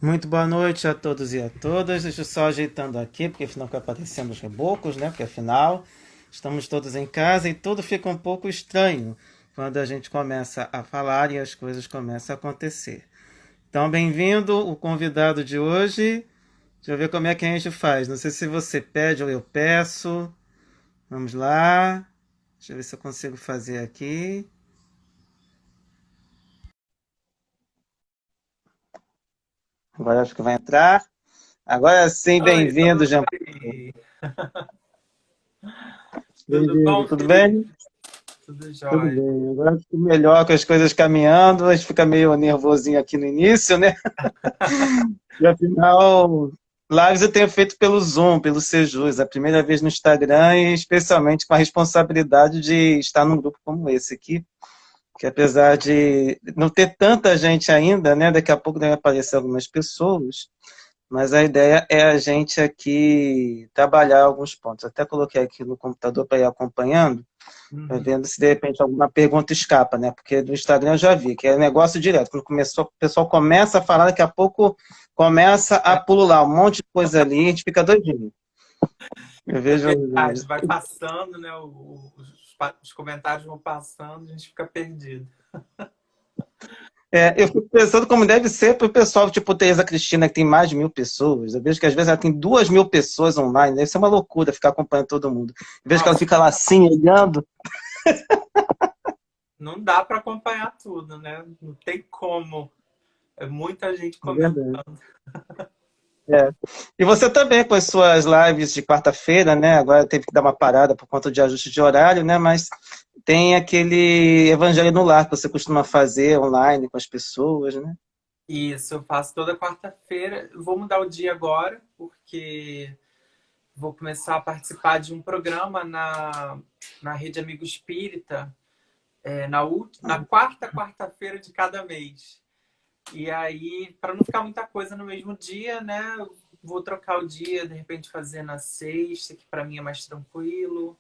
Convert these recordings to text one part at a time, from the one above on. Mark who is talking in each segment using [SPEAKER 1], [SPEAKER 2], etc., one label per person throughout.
[SPEAKER 1] Muito boa noite a todos e a todas. Deixa eu só ajeitando aqui, porque afinal fica aparecendo os rebocos, né? Porque afinal estamos todos em casa e tudo fica um pouco estranho quando a gente começa a falar e as coisas começam a acontecer. Então, bem-vindo o convidado de hoje. Deixa eu ver como é que a gente faz. Não sei se você pede ou eu peço. Vamos lá. Deixa eu ver se eu consigo fazer aqui. Agora acho que vai entrar. Agora sim,
[SPEAKER 2] Oi,
[SPEAKER 1] bem-vindo, Jean.
[SPEAKER 2] oi. Tudo
[SPEAKER 1] Bem-vindo,
[SPEAKER 2] bom,
[SPEAKER 1] tudo
[SPEAKER 2] Felipe?
[SPEAKER 1] bem?
[SPEAKER 2] Tudo
[SPEAKER 1] Tudo
[SPEAKER 2] jóia.
[SPEAKER 1] bem, agora fico melhor com as coisas caminhando, a gente fica meio nervosinho aqui no início, né? E afinal, lives eu tenho feito pelo Zoom, pelo Sejus, a primeira vez no Instagram e especialmente com a responsabilidade de estar num grupo como esse aqui, que apesar de não ter tanta gente ainda, né? Daqui a pouco devem aparecer algumas pessoas, mas a ideia é a gente aqui trabalhar alguns pontos. Até coloquei aqui no computador para ir acompanhando. Vai
[SPEAKER 2] Uhum.
[SPEAKER 1] vendo se de repente alguma pergunta escapa, né? Porque no Instagram eu já vi, que é negócio direto. Quando começou, o pessoal começa a falar, daqui a pouco começa a
[SPEAKER 2] É,
[SPEAKER 1] pulular um monte de coisa ali, a gente fica doidinho. Eu
[SPEAKER 2] é
[SPEAKER 1] vejo.
[SPEAKER 2] verdade, vai passando, né? Os comentários vão passando, a gente fica perdido.
[SPEAKER 1] Eu fico pensando como deve ser para o pessoal, tipo Tereza Cristina, que tem mais de 1.000 pessoas. Eu vejo que às vezes ela tem 2.000 pessoas online, deve ser uma loucura ficar acompanhando todo mundo. Eu vejo que ela
[SPEAKER 2] Nossa,
[SPEAKER 1] fica lá assim, olhando.
[SPEAKER 2] não dá para acompanhar tudo, né? Não tem como. É muita gente
[SPEAKER 1] É
[SPEAKER 2] comentando.
[SPEAKER 1] verdade. É. E você também, com as suas lives de quarta-feira, né? Agora teve que dar uma parada por conta de ajuste de horário, né? Mas tem aquele Evangelho no Lar que você costuma fazer online com as pessoas, né?
[SPEAKER 2] Isso, eu faço toda quarta-feira. Vou mudar o dia agora, porque vou começar a participar de um programa na Rede Amigo Espírita, na quarta quarta-feira de cada mês. E aí, para não ficar muita coisa no mesmo dia, né? Eu vou trocar o dia, de repente fazer na sexta, que para mim é mais tranquilo.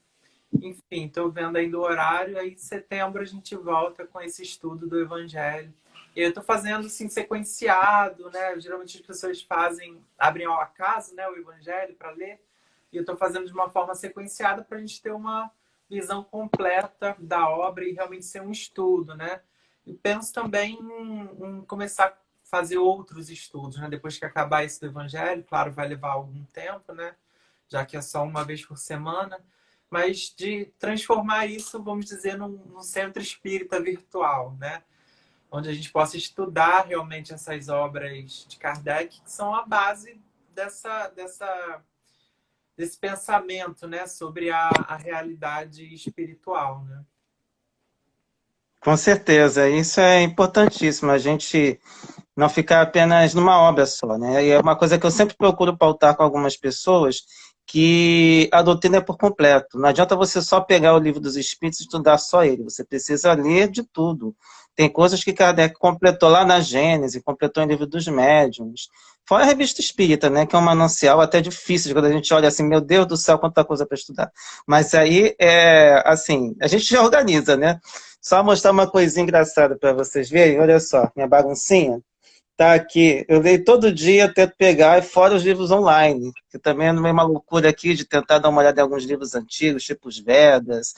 [SPEAKER 2] Enfim, estou vendo ainda o horário. Aí, em setembro, a gente volta com esse estudo do Evangelho. E eu estou fazendo assim, sequenciado, né? Geralmente as pessoas fazem, abrem ao acaso, né? O Evangelho para ler. E eu estou fazendo de uma forma sequenciada para a gente ter uma visão completa da obra e realmente ser um estudo, né? E penso também em começar a fazer outros estudos, né? Depois que acabar esse do Evangelho, claro, vai levar algum tempo, né? Já que é só uma vez por semana, mas de transformar isso, vamos dizer, num centro espírita virtual, né? Onde a gente possa estudar realmente essas obras de Kardec, que são a base desse pensamento, né? Sobre a realidade espiritual, né?
[SPEAKER 1] Com certeza, isso é importantíssimo, a gente não ficar apenas numa obra só, né? E é uma coisa que eu sempre procuro pautar com algumas pessoas, que a doutrina é por completo. Não adianta você só pegar o livro dos Espíritos e estudar só ele, você precisa ler de tudo. Tem coisas que Kardec completou lá na Gênese, completou em livro dos Médiuns. Fora a Revista Espírita, né, que é um manancial até difícil, quando a gente olha assim, meu Deus do céu, quanta coisa para estudar. Mas aí, assim, a gente já organiza, né? Só mostrar uma coisinha engraçada para vocês verem, olha só, minha baguncinha. Tá aqui, eu leio todo dia, tento pegar, e fora os livros online, que também é uma loucura aqui de tentar dar uma olhada em alguns livros antigos, tipo os Vedas,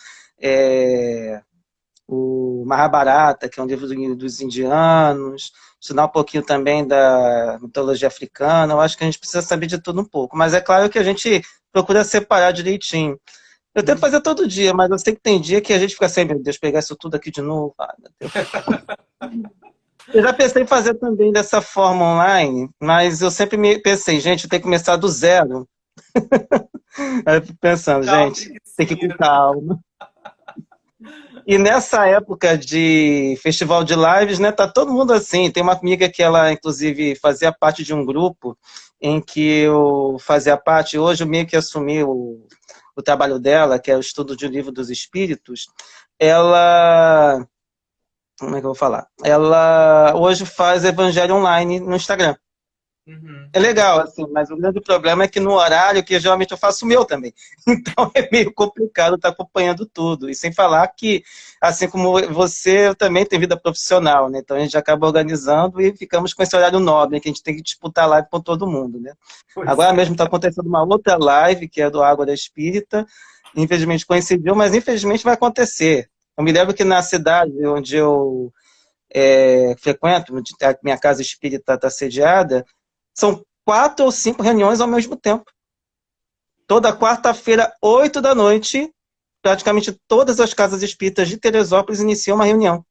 [SPEAKER 1] o Mahabharata, que é um livro dos indianos, estudar um pouquinho também da mitologia africana. Eu acho que a gente precisa saber de tudo um pouco, mas é claro que a gente procura separar direitinho. Eu tento fazer todo dia, mas eu sei que tem dia que a gente fica assim, meu Deus, pegar isso tudo aqui de novo. Ai, meu Deus. Eu já pensei em fazer também dessa forma online, mas eu sempre me pensei, gente, eu tenho que começar do zero. Aí eu fico pensando,
[SPEAKER 2] Dá uma
[SPEAKER 1] gente, tem que ir com
[SPEAKER 2] preguicinha, né?
[SPEAKER 1] calma. E nessa época de festival de lives, né, tá todo mundo assim. Tem uma amiga que ela, inclusive, fazia parte de um grupo em que eu fazia parte. Hoje eu meio que assumi o trabalho dela, que é o estudo de um livro dos espíritos. Ela, como é que eu vou falar? Ela hoje faz evangelho online no Instagram.
[SPEAKER 2] Uhum.
[SPEAKER 1] É legal, assim, mas o grande problema é que no horário que geralmente eu faço o meu também. Então é meio complicado estar acompanhando tudo. E sem falar que, assim como você, eu também tenho vida profissional, né? Então a gente acaba organizando e ficamos com esse horário nobre, que a gente tem que disputar live com todo mundo, né?
[SPEAKER 2] Pois
[SPEAKER 1] Agora
[SPEAKER 2] é.
[SPEAKER 1] mesmo está acontecendo uma outra live, que é do Água da Espírita. Infelizmente coincidiu, mas infelizmente vai acontecer. Eu me lembro que na cidade onde eu frequento, onde a minha casa espírita está sediada, são 4 ou 5 reuniões ao mesmo tempo. Toda quarta-feira, 8 da noite, praticamente todas as casas espíritas de Teresópolis iniciam uma reunião.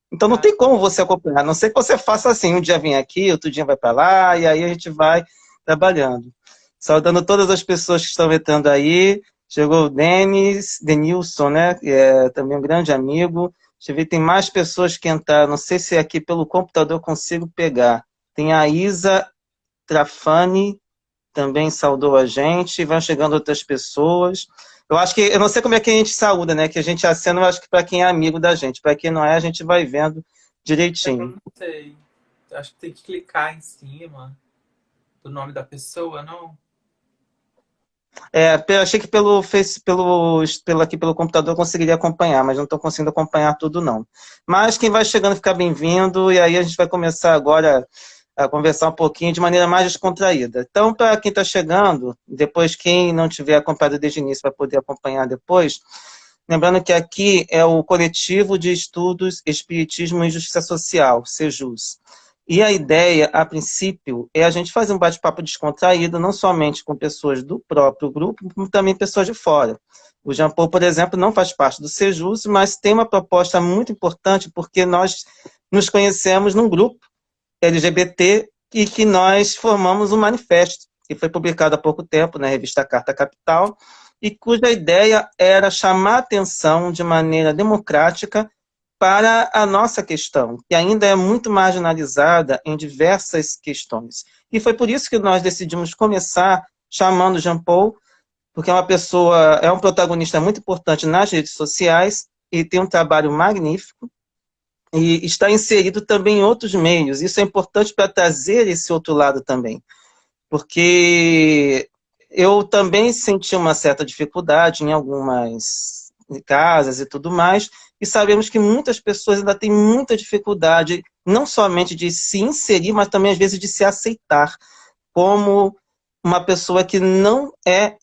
[SPEAKER 1] Então não
[SPEAKER 2] Cara,
[SPEAKER 1] tem como você acompanhar, a não ser que você faça assim, um dia vem aqui, outro dia vai para lá, e aí a gente vai trabalhando. Saudando todas as pessoas que estão entrando aí. Chegou o Denilson, né? Que é também um grande amigo. Deixa eu ver, tem mais pessoas que entraram. Não sei se aqui pelo computador eu consigo pegar. Tem a Isa Trafani, também saudou a gente. Vão chegando outras pessoas. Eu acho que, eu não sei como é que a gente saúda, né? Que a gente acena, eu acho que para quem é amigo da gente. Para quem não é, a gente vai vendo
[SPEAKER 2] eu
[SPEAKER 1] direitinho.
[SPEAKER 2] não sei. Acho que tem que clicar em cima do nome da pessoa, não?
[SPEAKER 1] Eu achei que pelo Face, aqui pelo computador eu conseguiria acompanhar, mas não estou conseguindo acompanhar tudo, não. Mas quem vai chegando fica bem-vindo, e aí a gente vai começar agora a conversar um pouquinho de maneira mais descontraída. Então, para quem está chegando, depois quem não tiver acompanhado desde o início vai poder acompanhar depois, lembrando que aqui é o Coletivo de Estudos Espiritismo e Justiça Social, SEJUS. E a ideia, a princípio, é a gente fazer um bate-papo descontraído, não somente com pessoas do próprio grupo, como também pessoas de fora. O Jean Paul, por exemplo, não faz parte do SEJUS, mas tem uma proposta muito importante, porque nós nos conhecemos num grupo LGBT e que nós formamos um manifesto, que foi publicado há pouco tempo na revista Carta Capital, e cuja ideia era chamar atenção de maneira democrática para a nossa questão, que ainda é muito marginalizada em diversas questões. E foi por isso que nós decidimos começar chamando Jean Paul, porque é uma pessoa, é um protagonista muito importante nas redes sociais e tem um trabalho magnífico e está inserido também em outros meios. Isso é importante para trazer esse outro lado também, porque eu também senti uma certa dificuldade em algumas casas e tudo mais, e sabemos que muitas pessoas ainda têm muita dificuldade, não somente de se inserir, mas também às vezes de se aceitar como uma pessoa que não é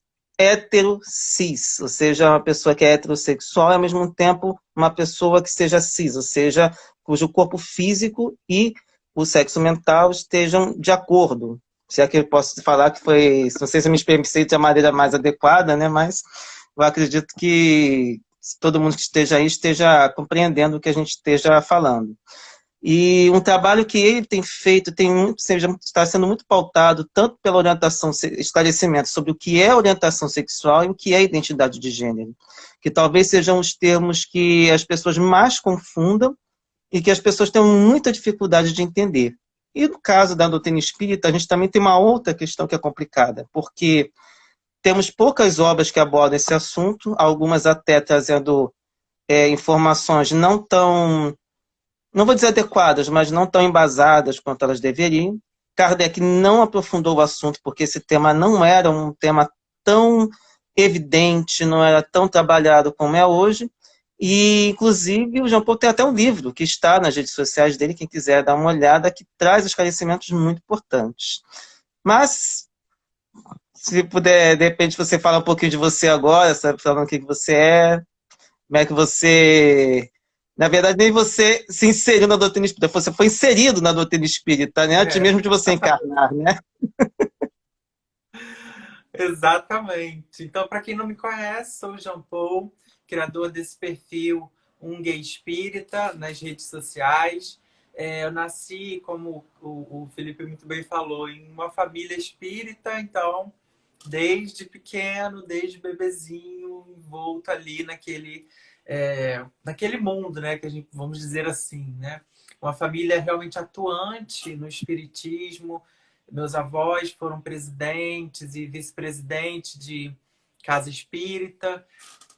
[SPEAKER 1] cis, ou seja, uma pessoa que é heterossexual e ao mesmo tempo uma pessoa que seja cis, ou seja, cujo corpo físico e o sexo mental estejam de acordo. Se é que eu posso falar que foi, não sei se eu me expressei de maneira mais adequada, né, mas eu acredito que todo mundo que esteja aí esteja compreendendo o que a gente esteja falando. E um trabalho que ele tem feito está sendo muito pautado tanto pela orientação, esclarecimento sobre o que é orientação sexual e o que é identidade de gênero, que talvez sejam os termos que as pessoas mais confundam e que as pessoas têm muita dificuldade de entender. E no caso da doutrina espírita, a gente também tem uma outra questão que é complicada, porque temos poucas obras que abordam esse assunto, algumas até trazendo informações não tão, não vou dizer adequadas, mas não tão embasadas quanto elas deveriam. Kardec não aprofundou o assunto, porque esse tema não era um tema tão evidente, não era tão trabalhado como é hoje. E, inclusive, o Jean Paul tem até um livro que está nas redes sociais dele, quem quiser dar uma olhada, que traz esclarecimentos muito importantes. Mas, se puder, de repente, você fala um pouquinho de você agora, sabe, falando o que você é, como é que você... Na verdade, nem você se inseriu na doutrina espírita, você foi inserido na doutrina espírita, né? Antes
[SPEAKER 2] É,
[SPEAKER 1] mesmo de você encarnar, né?
[SPEAKER 2] exatamente. Então, para quem não me conhece, sou o Jean Paul, criador desse perfil Um Gay Espírita nas redes sociais. Eu nasci, como o Felipe muito bem falou, em uma família espírita, então, desde pequeno, desde bebezinho, envolto ali naquele mundo, né, que a gente, vamos dizer assim, né? Uma família realmente atuante no espiritismo. Meus avós foram presidentes e vice-presidente de casa espírita,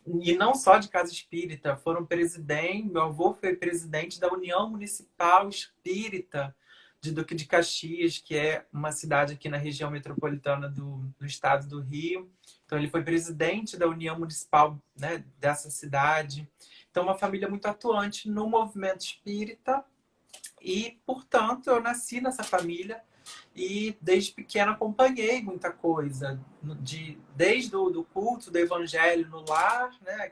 [SPEAKER 2] e não só de casa espírita, foram presidente, meu avô foi presidente da União Municipal Espírita de Duque de Caxias, que é uma cidade aqui na região metropolitana do estado do Rio. Então, ele foi presidente da União Municipal, né, dessa cidade. Então, uma família muito atuante no movimento espírita. E, portanto, eu nasci nessa família e desde pequena acompanhei muita coisa, desde do culto do evangelho no lar, né?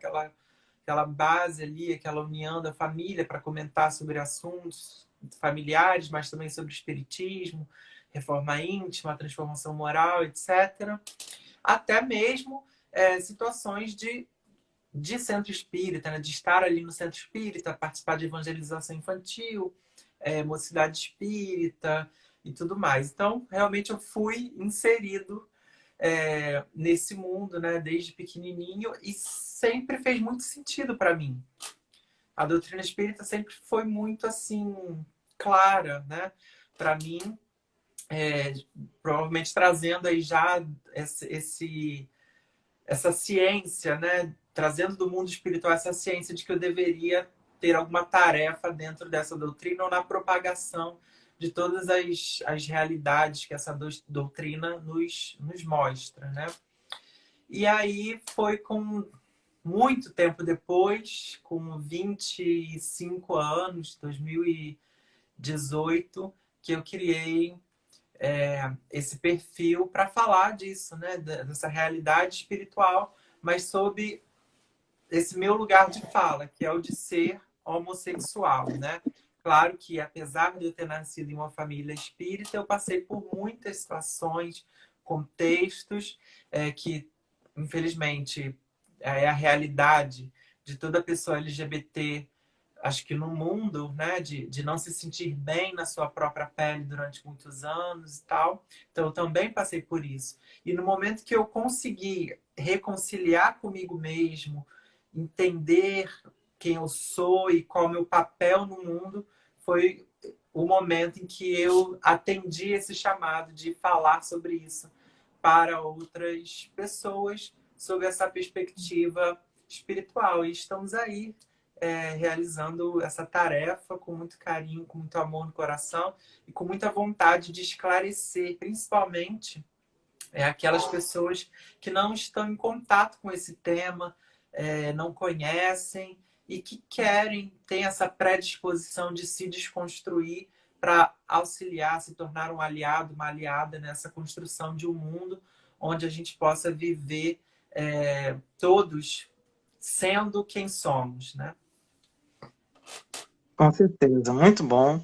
[SPEAKER 2] Aquela base ali, aquela união da família para comentar sobre assuntos familiares, mas também sobre espiritismo, reforma íntima, transformação moral, etc. Até mesmo situações de centro espírita, né? De estar ali no centro espírita, participar de evangelização infantil, mocidade espírita e tudo mais. Então, realmente eu fui inserido nesse mundo, né, desde pequenininho, e sempre fez muito sentido para mim. A doutrina espírita sempre foi muito assim clara, né, para mim, provavelmente trazendo aí já essa ciência, né, trazendo do mundo espiritual essa ciência de que eu deveria ter alguma tarefa dentro dessa doutrina ou na propagação de todas as realidades que essa doutrina nos mostra, né? E aí foi com muito tempo depois, com 25 anos, 2018, que eu criei esse perfil para falar disso, né? Dessa realidade espiritual, mas sob esse meu lugar de fala, que é o de ser homossexual, né? Claro que, apesar de eu ter nascido em uma família espírita, eu passei por muitas situações, contextos que, infelizmente, é a realidade de toda pessoa LGBT, acho que no mundo, né, de não se sentir bem na sua própria pele durante muitos anos e tal. Então, eu também passei por isso. E no momento que eu consegui reconciliar comigo mesmo, entender quem eu sou e qual é o meu papel no mundo, foi o momento em que eu atendi esse chamado de falar sobre isso para outras pessoas, sob essa perspectiva espiritual. E estamos aí realizando essa tarefa com muito carinho, com muito amor no coração e com muita vontade de esclarecer, principalmente aquelas pessoas que não estão em contato com esse tema, não conhecem e que querem, têm essa predisposição de se desconstruir para auxiliar, se tornar um aliado, uma aliada nessa construção de um mundo onde a gente possa viver todos sendo quem somos, né?
[SPEAKER 1] Com certeza, muito bom.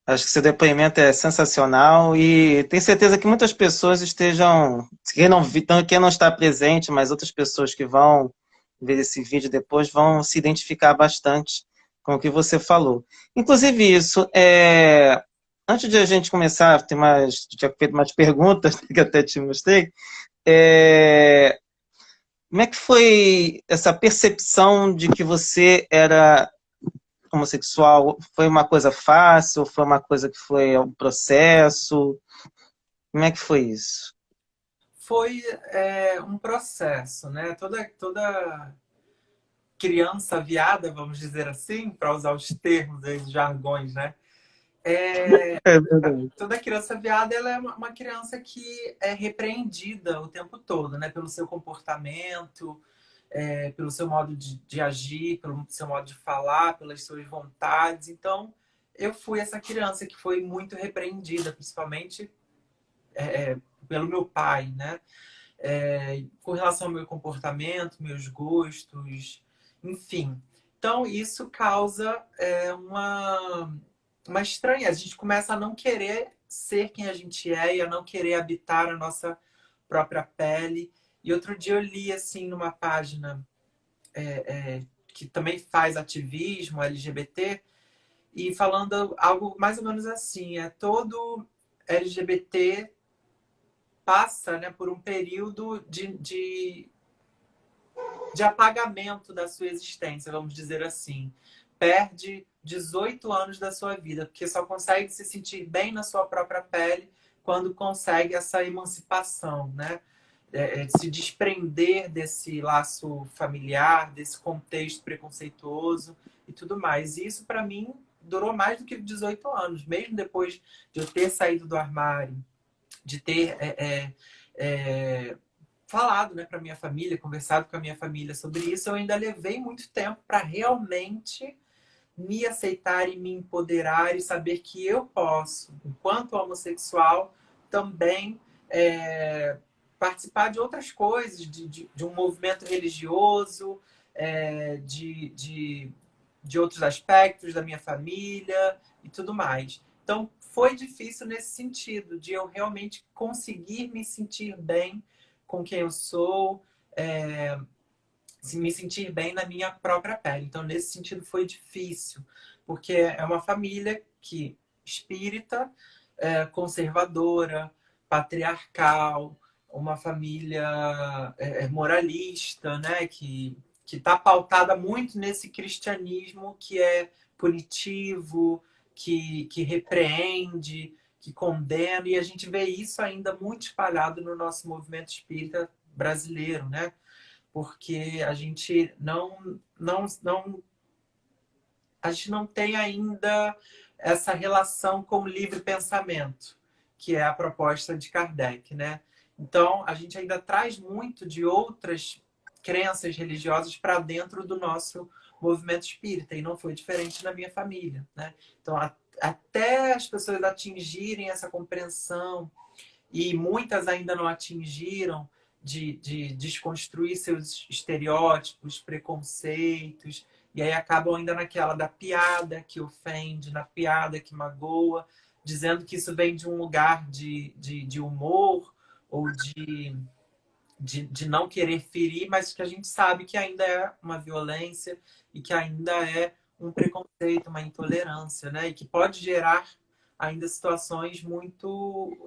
[SPEAKER 1] Acho que seu depoimento é sensacional e tenho certeza que muitas pessoas estejam, quem não está presente, mas outras pessoas que vão ver esse vídeo depois vão se identificar bastante com o que você falou. Inclusive isso, antes de a gente começar, tinha feito umas perguntas que eu até te mostrei, como é que foi essa percepção de que você era homossexual? Foi uma coisa fácil? Foi uma coisa que foi um processo? Como é que foi isso?
[SPEAKER 2] Foi um processo, né? Toda criança viada, vamos dizer assim, para usar os termos, os jargões, né?
[SPEAKER 1] É verdade.
[SPEAKER 2] Toda criança viada, ela é uma criança que é repreendida o tempo todo, né? Pelo seu comportamento, pelo seu modo de agir, pelo seu modo de falar, pelas suas vontades. Então, eu fui essa criança que foi muito repreendida, principalmente pelo meu pai, né? Com relação ao meu comportamento, meus gostos, enfim. Então, isso causa uma estranha. A gente começa a não querer ser quem a gente é e a não querer habitar a nossa própria pele. E outro dia eu li, assim, numa página que também faz ativismo LGBT, e falando algo mais ou menos assim, todo LGBT passa, né, por um período de apagamento da sua existência, vamos dizer assim. Perde 18 anos da sua vida, porque só consegue se sentir bem na sua própria pele quando consegue essa emancipação, né? Se desprender desse laço familiar, desse contexto preconceituoso e tudo mais. E isso, para mim, durou mais do que 18 anos. Mesmo depois de eu ter saído do armário, de ter falado, né, para minha família, conversado com a minha família sobre isso, eu ainda levei muito tempo para realmente me aceitar e me empoderar e saber que eu posso, enquanto homossexual, também participar de outras coisas, de um movimento religioso, de outros aspectos da minha família e tudo mais. Então, foi difícil nesse sentido, de eu realmente conseguir me sentir bem com quem eu sou, me sentir bem na minha própria pele. Então, nesse sentido, foi difícil, porque é uma família que espírita, conservadora, patriarcal, uma família moralista, né? Que está pautada muito nesse cristianismo que é punitivo, que repreende, que condena, e a gente vê isso ainda muito espalhado no nosso movimento espírita brasileiro, né? Porque a gente a gente não tem ainda essa relação com o livre pensamento, que é a proposta de Kardec, né? Então, a gente ainda traz muito de outras crenças religiosas para dentro do nosso movimento espírita, e não foi diferente na minha família, né? Então, até as pessoas atingirem essa compreensão, e muitas ainda não atingiram, de desconstruir seus estereótipos, preconceitos, e aí acabam ainda naquela da piada que ofende, na piada que magoa, dizendo que isso vem de um lugar de humor ou de não querer ferir, mas que a gente sabe que ainda é uma violência e que ainda é um preconceito, uma intolerância, né? E que pode gerar ainda situações muito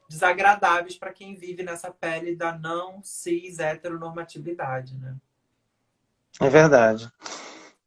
[SPEAKER 2] desagradáveis para quem vive nessa pele da não cis heteronormatividade, né?
[SPEAKER 1] É verdade.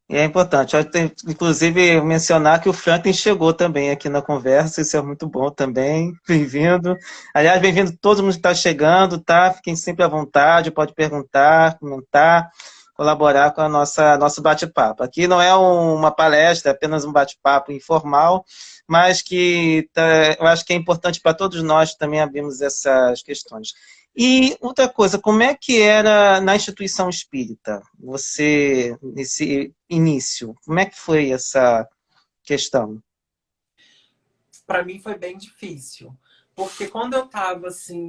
[SPEAKER 1] E é importante. Eu tenho, inclusive, mencionar que o Franklin chegou também aqui na conversa, isso é muito bom também. Bem-vindo. Aliás, bem-vindo todo mundo que está chegando, tá? Fiquem sempre à vontade, pode perguntar, comentar, colaborar com a nosso bate-papo. Aqui não é uma palestra, é apenas um bate-papo informal, mas que eu acho que é importante para todos nós também abrirmos essas questões. E outra coisa, como é que era na instituição espírita? Você, nesse início, como é que foi essa questão?
[SPEAKER 2] Para mim foi bem difícil. Porque quando eu estava assim,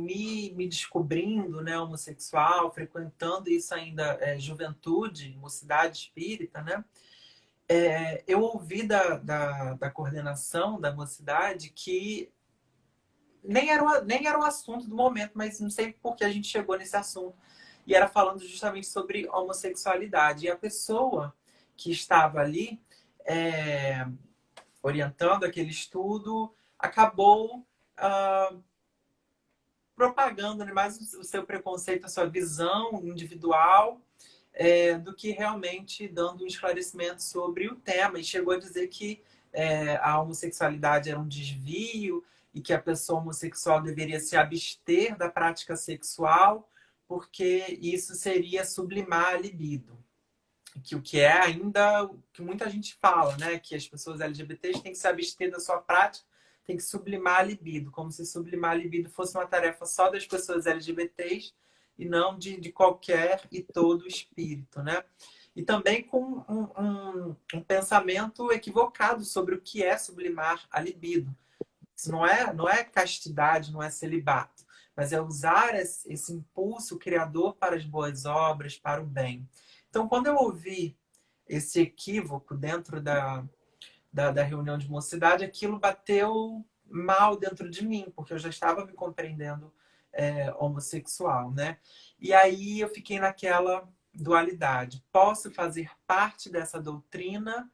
[SPEAKER 2] me descobrindo, né, homossexual, frequentando isso ainda, juventude, mocidade espírita, né? Eu ouvi da coordenação da mocidade que nem era o assunto do momento, mas não sei por que a gente chegou nesse assunto. E era falando justamente sobre homossexualidade. E a pessoa que estava ali orientando aquele estudo acabou propagando, né, mais o seu preconceito, a sua visão individual, do que realmente dando um esclarecimento sobre o tema. E chegou a dizer que a homossexualidade era um desvio e que a pessoa homossexual deveria se abster da prática sexual porque isso seria sublimar a libido. Que o que é ainda, que muita gente fala, né? Que as pessoas LGBTs têm que se abster da sua prática, tem que sublimar a libido, como se sublimar a libido fosse uma tarefa só das pessoas LGBTs e não de qualquer e todo espírito, né? E também com um pensamento equivocado sobre o que é sublimar a libido. Isso não é castidade, não é celibato, mas é usar esse impulso criador para as boas obras, para o bem. Então, quando eu ouvi esse equívoco dentro da reunião de mocidade, aquilo bateu mal dentro de mim, porque eu já estava me compreendendo homossexual, né? E aí eu fiquei naquela dualidade. Posso fazer parte dessa doutrina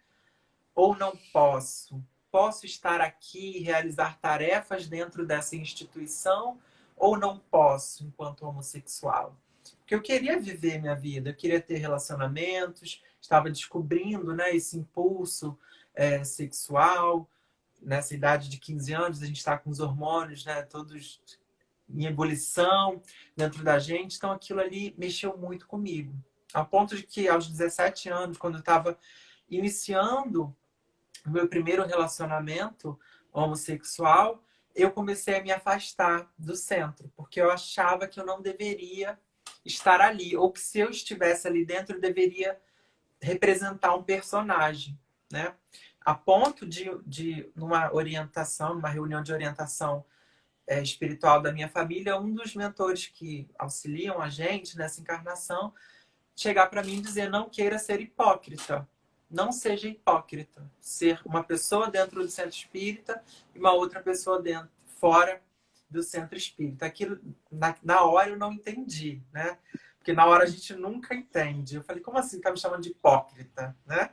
[SPEAKER 2] ou não posso? Posso estar aqui e realizar tarefas dentro dessa instituição ou não posso enquanto homossexual? Porque eu queria viver minha vida, eu queria ter relacionamentos, estava descobrindo, né, esse impulso sexual. Nessa idade de 15 anos, a gente está com os hormônios, né, todos em ebulição dentro da gente, então aquilo ali mexeu muito comigo. Ao ponto de que aos 17 anos, quando eu estava iniciando no meu primeiro relacionamento homossexual, eu comecei a me afastar do centro, porque eu achava que eu não deveria estar ali, ou que se eu estivesse ali dentro, eu deveria representar um personagem, né? A ponto numa orientação, numa reunião de orientação espiritual da minha família, um dos mentores que auxiliam a gente nessa encarnação chegar para mim e dizer: não queira ser hipócrita, não seja hipócrita, ser uma pessoa dentro do centro espírita e uma outra pessoa dentro, fora do centro espírita. Aquilo, na hora eu não entendi, né? Porque na hora a gente nunca entende. Eu falei: como assim tá me chamando de hipócrita, né?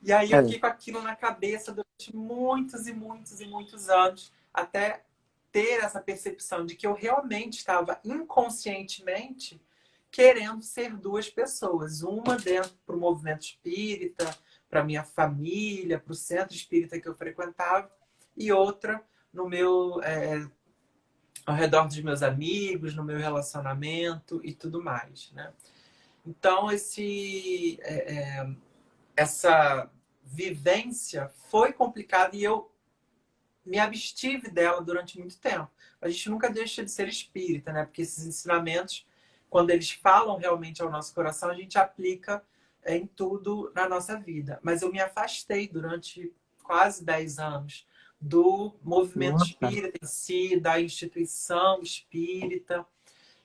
[SPEAKER 2] E aí eu fiquei com aquilo na cabeça durante muitos e muitos e muitos anos, até ter essa percepção de que eu realmente estava inconscientemente querendo ser duas pessoas. Uma dentro para o movimento espírita, para minha família, para o centro espírita que eu frequentava, e outra no meu ao redor dos meus amigos, no meu relacionamento e tudo mais, né? Então essa vivência foi complicada e eu me abstive dela durante muito tempo. A gente nunca deixa de ser espírita, né? Porque esses ensinamentos, quando eles falam realmente ao nosso coração, a gente aplica em tudo na nossa vida. Mas eu me afastei durante quase 10 anos do movimento
[SPEAKER 1] Nossa.
[SPEAKER 2] espírita em si, da instituição espírita.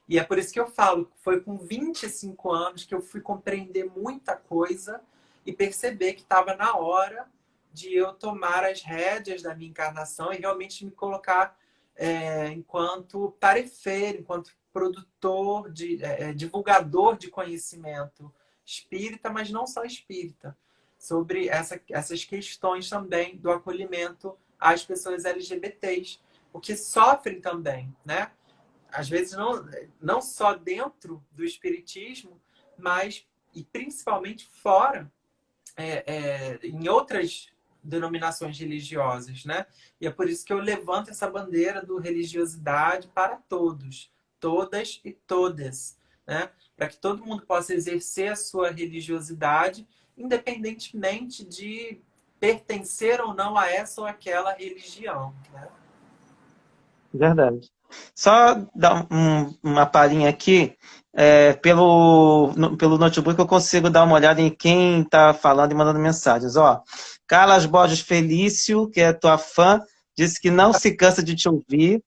[SPEAKER 2] E é por isso que eu falo, foi com 25 anos que eu fui compreender muita coisa e perceber que estava na hora de eu tomar as rédeas da minha encarnação e realmente me colocar enquanto tarefeiro, enquanto produtor, divulgador de conhecimento espírita, mas não só espírita, sobre essas questões também do acolhimento às pessoas LGBTs, porque sofrem também, né? Às vezes não só dentro do espiritismo, mas e principalmente fora, em outras denominações religiosas, né? E é por isso que eu levanto essa bandeira do religiosidade para todos, todas e todas, né? Para que todo mundo possa exercer a sua religiosidade, independentemente de pertencer ou não a essa ou aquela religião, né?
[SPEAKER 1] Verdade. Só dar uma palhinha aqui, pelo notebook eu consigo dar uma olhada em quem está falando e mandando mensagens. Ó, Carlas Borges Felício, que é tua fã, disse que não se cansa de te ouvir.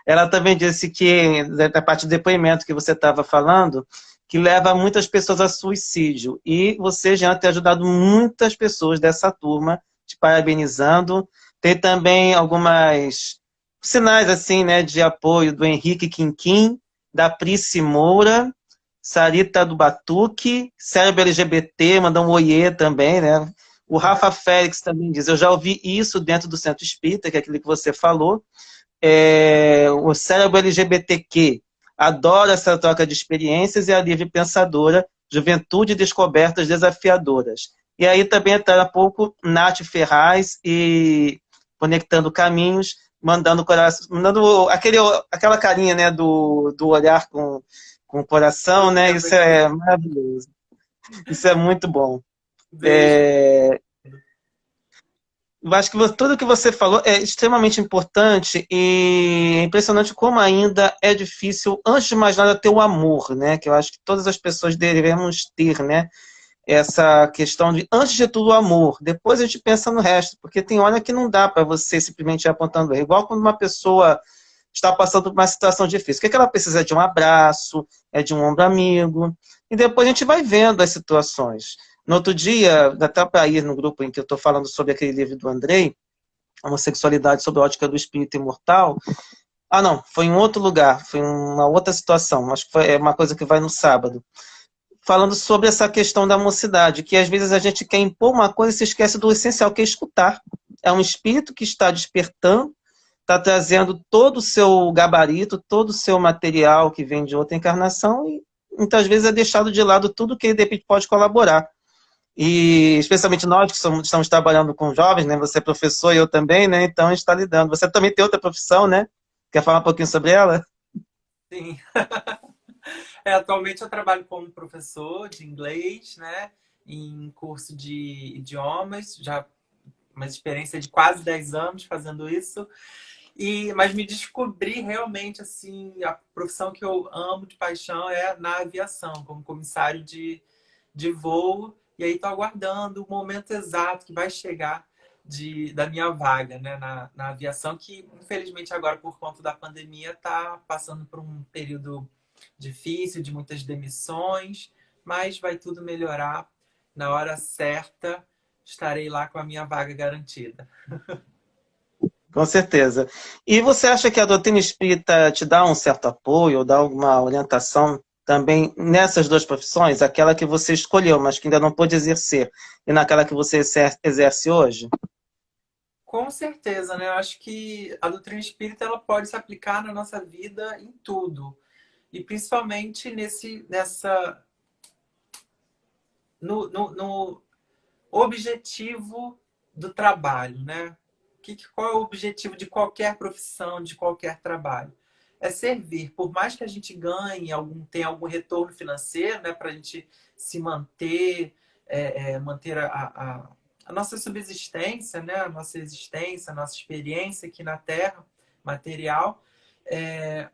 [SPEAKER 1] Ela também disse que, a partir do depoimento que você estava falando, que leva muitas pessoas a suicídio. E você já tem ajudado muitas pessoas dessa turma, te parabenizando. Tem também algumas sinais assim, né, de apoio do Henrique Quinquim, da Price Moura, Sarita do Batuque, Cérebro LGBT, mandou um oiê também, né? O Rafa Félix também diz: eu já ouvi isso dentro do Centro Espírita, que é aquilo que você falou. O Cérebro LGBTQ adora essa troca de experiências e a livre pensadora, juventude e descobertas desafiadoras. E aí também entra há pouco Nath Ferraz e Conectando Caminhos, mandando coração, mandando aquela carinha, né, do olhar com o coração, né? Isso é maravilhoso. Isso é muito bom.
[SPEAKER 2] Beijo.
[SPEAKER 1] Eu acho que tudo que você falou é extremamente importante e é impressionante como ainda é difícil, antes de mais nada, ter o amor, né? Que eu acho que todas as pessoas devemos ter, né? Essa questão de, antes de tudo, o amor. Depois a gente pensa no resto, porque tem hora que não dá para você simplesmente ir apontando. Igual quando uma pessoa está passando por uma situação difícil. O que ela precisa? De um abraço, de um ombro amigo. E depois a gente vai vendo as situações. No outro dia, até para ir no grupo em que eu estou falando sobre aquele livro do Andrei, Homossexualidade sob a ótica do espírito imortal. Ah, não, foi em outro lugar, foi uma outra situação, acho que foi uma coisa que vai no sábado. Falando sobre essa questão da mocidade, que às vezes a gente quer impor uma coisa e se esquece do essencial, que é escutar. É um espírito que está despertando, está trazendo todo o seu gabarito, todo o seu material que vem de outra encarnação e muitas vezes é deixado de lado tudo que ele de repente pode colaborar. E especialmente nós que estamos trabalhando com jovens, né? Você é professor e eu também, né? Então a gente está lidando. Você também tem outra profissão, né? Quer falar um pouquinho sobre ela?
[SPEAKER 2] Sim. Atualmente eu trabalho como professor de inglês, né? Em curso de idiomas. Já uma experiência de quase 10 anos fazendo isso. Mas me descobri realmente, assim, a profissão que eu amo de paixão é na aviação, como comissário de voo. E aí estou aguardando o momento exato que vai chegar da minha vaga, né, na aviação, que infelizmente agora, por conta da pandemia, está passando por um período difícil, de muitas demissões, mas vai tudo melhorar. Na hora certa, estarei lá com a minha vaga garantida.
[SPEAKER 1] Com certeza. E você acha que a doutrina espírita te dá um certo apoio, ou dá alguma orientação também nessas duas profissões? Aquela que você escolheu, mas que ainda não pôde exercer, e naquela que você exerce hoje?
[SPEAKER 2] Com certeza, né? Eu acho que a doutrina espírita ela pode se aplicar na nossa vida em tudo. E principalmente no objetivo do trabalho, né? Qual é o objetivo de qualquer profissão, de qualquer trabalho? É servir. Por mais que a gente ganhe, tenha algum retorno financeiro, né? Para a gente se manter, manter a nossa subsistência, né? A nossa existência, a nossa experiência aqui na Terra, material.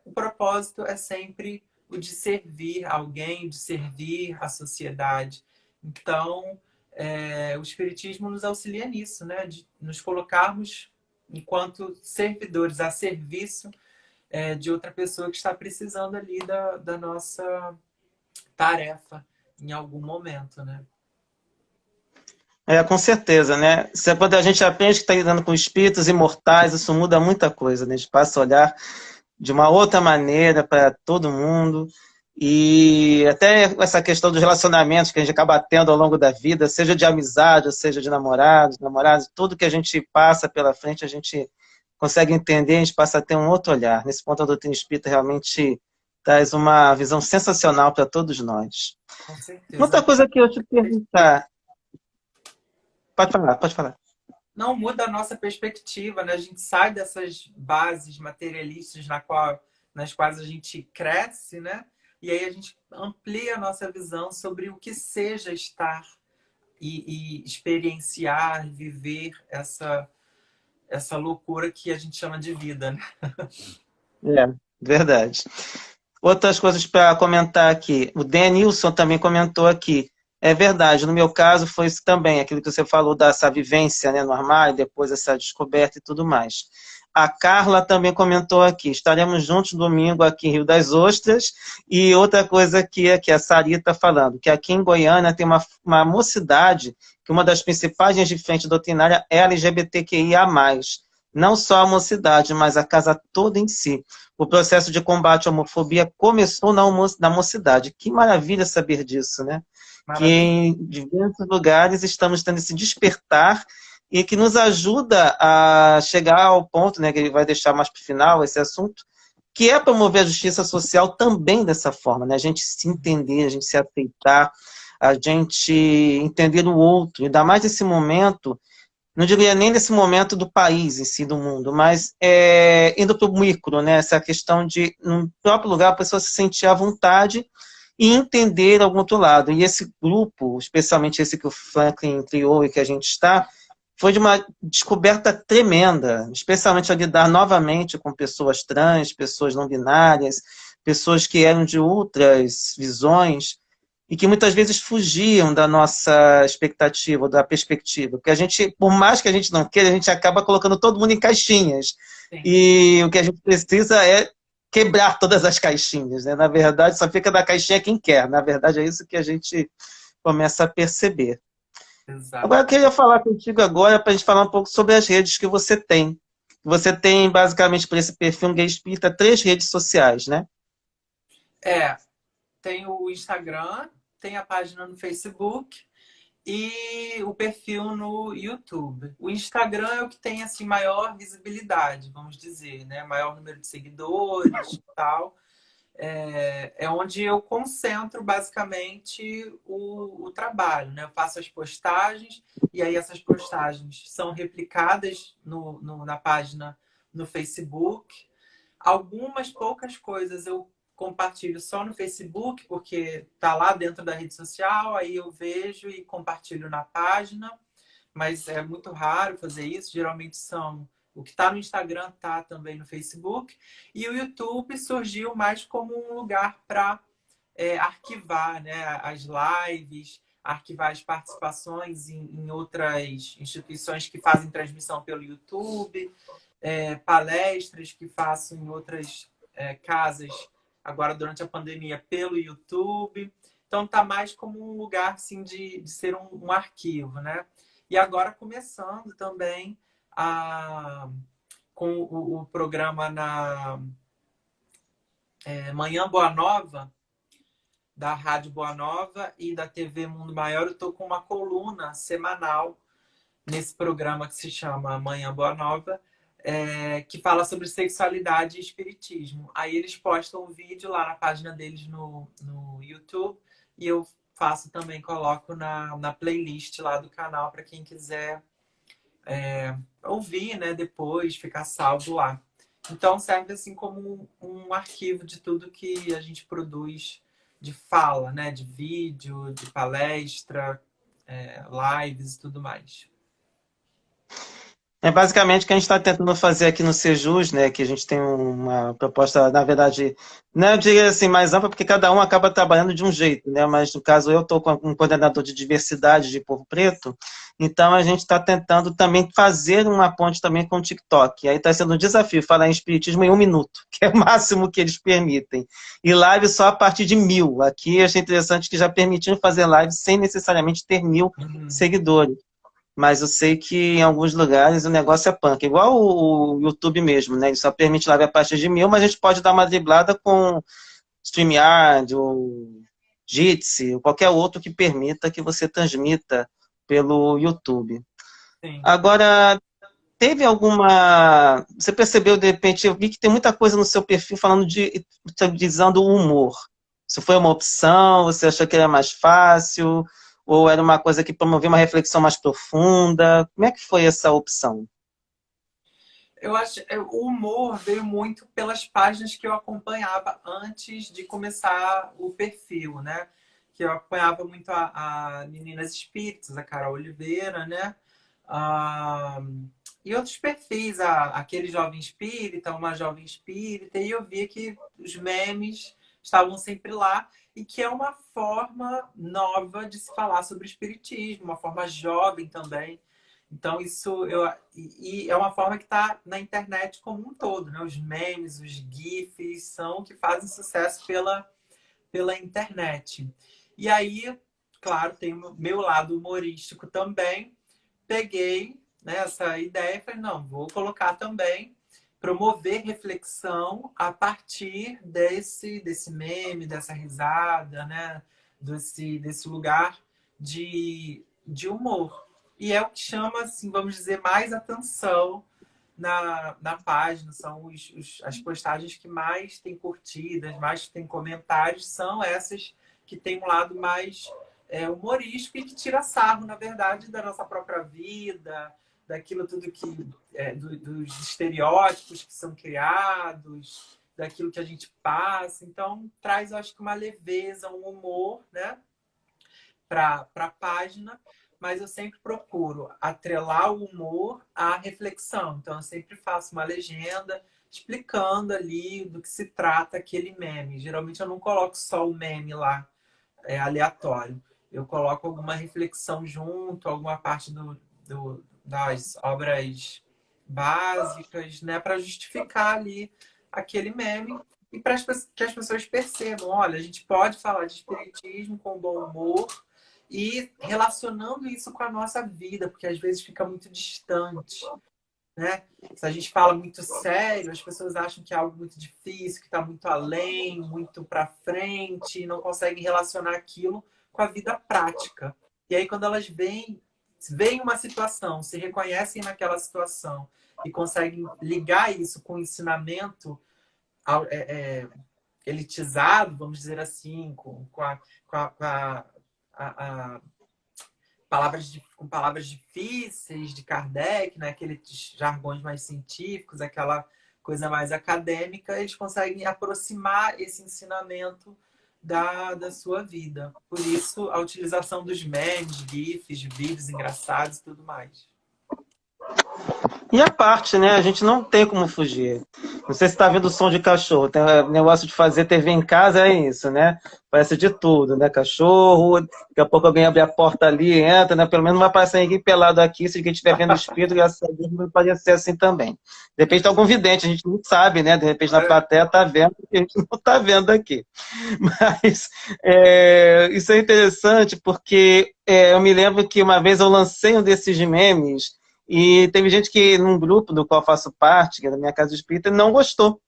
[SPEAKER 2] O propósito é sempre o de servir alguém, de servir a sociedade. Então, o Espiritismo nos auxilia nisso, né? De nos colocarmos enquanto servidores a serviço de outra pessoa que está precisando ali da nossa tarefa em algum momento, né?
[SPEAKER 1] Com certeza, né? Quando a gente aprende que está lidando com espíritos imortais, isso muda muita coisa, né? A gente passa a olhar de uma outra maneira para todo mundo. E até essa questão dos relacionamentos que a gente acaba tendo ao longo da vida, seja de amizade, ou seja de namorados, tudo que a gente passa pela frente, a gente consegue entender, a gente passa a ter um outro olhar. Nesse ponto, a doutrina espírita realmente traz uma visão sensacional para todos nós.
[SPEAKER 2] Com certeza.
[SPEAKER 1] Outra coisa que eu te perguntar, pode falar, pode falar.
[SPEAKER 2] Não muda a nossa perspectiva, né? A gente sai dessas bases materialistas nas quais a gente cresce, né? E aí a gente amplia a nossa visão sobre o que seja estar e experienciar, viver essa loucura que a gente chama de vida, né?
[SPEAKER 1] Verdade. Outras coisas para comentar aqui. O Denilson também comentou aqui. É verdade, no meu caso foi isso também, aquilo que você falou dessa vivência, né, no armário, depois essa descoberta e tudo mais. A Carla também comentou aqui, estaremos juntos domingo aqui em Rio das Ostras. E outra coisa aqui é que a Sarita falando, que aqui em Goiânia tem uma mocidade, que uma das principais linhas de frente doutrinária é LGBTQIA+. Não só a mocidade, mas a casa toda em si. O processo de combate à homofobia começou na mocidade. Que maravilha saber disso, né? Que
[SPEAKER 2] Maravilha.
[SPEAKER 1] em diversos lugares estamos tendo esse despertar e que nos ajuda a chegar ao ponto, né, que ele vai deixar mais para o final esse assunto, que é promover a justiça social também dessa forma, né? A gente se entender, a gente se aceitar, a gente entender o outro, ainda mais nesse momento, não diria nem nesse momento do país em si, do mundo, mas indo para o micro, né? Essa questão de, no próprio lugar, a pessoa se sentir à vontade e entender algum outro lado. E esse grupo, especialmente esse que o Franklin criou e que a gente está, foi de uma descoberta tremenda, especialmente a lidar novamente com pessoas trans, pessoas não binárias, pessoas que eram de outras visões, e que muitas vezes fugiam da nossa expectativa, da perspectiva. Porque a gente, por mais que a gente não queira, a gente acaba colocando todo mundo em caixinhas.
[SPEAKER 2] Sim,
[SPEAKER 1] E o que a gente precisa é quebrar todas as caixinhas, né? Na verdade, só fica da caixinha quem quer. Na verdade, é isso que a gente começa a perceber.
[SPEAKER 2] exato.
[SPEAKER 1] Agora, eu queria falar contigo agora para a gente falar um pouco sobre as redes que você tem. Você tem, basicamente, por esse perfil Gay Espírita, 3 redes sociais, né?
[SPEAKER 2] É, tem o Instagram, tem a página no Facebook e o perfil no YouTube. O Instagram é o que tem assim maior visibilidade, vamos dizer, né? Maior número de seguidores e tal. É onde eu concentro basicamente o trabalho, né? Eu faço as postagens e aí essas postagens são replicadas na página no Facebook. Algumas poucas coisas eu compartilho só no Facebook, porque tá lá dentro da rede social, aí eu vejo e compartilho na página. mas é muito raro fazer isso. Geralmente são... O que está no Instagram está também no Facebook. E o YouTube surgiu mais como um lugar para arquivar, né, as lives, arquivar as participações em outras instituições que fazem transmissão pelo YouTube, palestras que faço em outras casas, agora durante a pandemia, pelo YouTube. Então tá mais como um lugar assim, de ser um arquivo, né? E agora começando também com o programa na Manhã Boa Nova, da Rádio Boa Nova e da TV Mundo Maior, eu estou com uma coluna semanal nesse programa que se chama Manhã Boa Nova, que fala sobre sexualidade e espiritismo. Aí eles postam um vídeo lá na página deles no YouTube e eu faço também, coloco na playlist lá do canal para quem quiser ouvir, né, depois, ficar salvo lá. Então serve assim como um arquivo de tudo que a gente produz de fala, né, de vídeo, de palestra, lives e tudo mais.
[SPEAKER 1] É basicamente o que a gente está tentando fazer aqui no Sejus, né? Que a gente tem uma proposta, na verdade, não eu diria assim, mais ampla, porque cada um acaba trabalhando de um jeito, né? Mas no caso eu estou com um coordenador de diversidade de Povo Preto, então a gente está tentando também fazer uma ponte também com o TikTok. E aí está sendo um desafio falar em espiritismo em 1 minuto, que é o máximo que eles permitem. E live só a partir de 1.000. Aqui achei interessante que já permitiram fazer live sem necessariamente ter 1.000 seguidores. Mas eu sei que em alguns lugares o negócio é punk. Igual o YouTube mesmo, né? Ele só permite live a partir de 1.000, mas a gente pode dar uma driblada com StreamYard, ou Jitsi, ou qualquer outro que permita que você transmita pelo YouTube.
[SPEAKER 2] Sim.
[SPEAKER 1] Agora, teve alguma... Você percebeu, de repente, eu vi que tem muita coisa no seu perfil falando utilizando o humor. Isso foi uma opção? Você achou que era mais fácil? Ou era uma coisa que promovia uma reflexão mais profunda? Como é que foi essa opção?
[SPEAKER 2] Eu acho o humor veio muito pelas páginas que eu acompanhava antes de começar o perfil, né? Que eu acompanhava muito a Meninas Espíritas, a Carol Oliveira, né? Ah, e outros perfis, aquele jovem espírita, uma jovem espírita, e eu via que os memes estavam sempre lá e que é uma forma nova de se falar sobre espiritismo, uma forma jovem também. Então, e é uma forma que está na internet como um todo, né? Os memes, os GIFs são que fazem sucesso pela internet. E aí, claro, tem o meu lado humorístico também. Peguei, né, essa ideia e falei, não, vou colocar também, promover reflexão a partir desse meme, dessa risada, né? Desse lugar de humor. E é o que chama, assim, vamos dizer, mais atenção na página. São as postagens que mais têm curtidas, mais têm comentários, são essas que têm um lado mais humorístico e que tira sarro, na verdade, da nossa própria vida, daquilo tudo que... dos estereótipos que são criados, daquilo que a gente passa. Então, traz, eu acho que uma leveza, um humor, né? Para a página, mas eu sempre procuro atrelar o humor à reflexão. Então, eu sempre faço uma legenda explicando ali do que se trata aquele meme. Geralmente, eu não coloco só o meme lá, aleatório. Eu coloco alguma reflexão junto, alguma parte das obras básicas, né, para justificar ali aquele meme e para que as pessoas percebam, olha, a gente pode falar de espiritismo com bom humor e relacionando isso com a nossa vida, porque às vezes fica muito distante, né? Se a gente fala muito sério, as pessoas acham que é algo muito difícil, que está muito além, muito para frente, e não conseguem relacionar aquilo com a vida prática. E aí, quando elas veem uma situação, se reconhecem naquela situação e conseguem ligar isso com o ensinamento elitizado, vamos dizer assim, com com palavras difíceis de Kardec, né? Aqueles jargões mais científicos, aquela coisa mais acadêmica, eles conseguem aproximar esse ensinamento da sua vida. Por isso, a utilização dos memes, GIFs, vídeos engraçados e tudo mais.
[SPEAKER 1] E a parte, né? A gente não tem como fugir. Não sei se está vendo o som de cachorro. Tem negócio de fazer TV em casa, é isso, né? Parece de tudo, né? Cachorro, daqui a pouco alguém abre a porta ali, entra, né? Pelo menos não vai aparecer ninguém pelado aqui. Se alguém estiver vendo espírito, graças a Deus, não pode ser assim também. De repente tem algum vidente, a gente não sabe, né? De repente na plateia está vendo o que a gente não está vendo aqui. Mas isso é interessante porque eu me lembro que uma vez eu lancei um desses memes e teve gente que, num grupo do qual faço parte, que é da minha casa espírita, não gostou,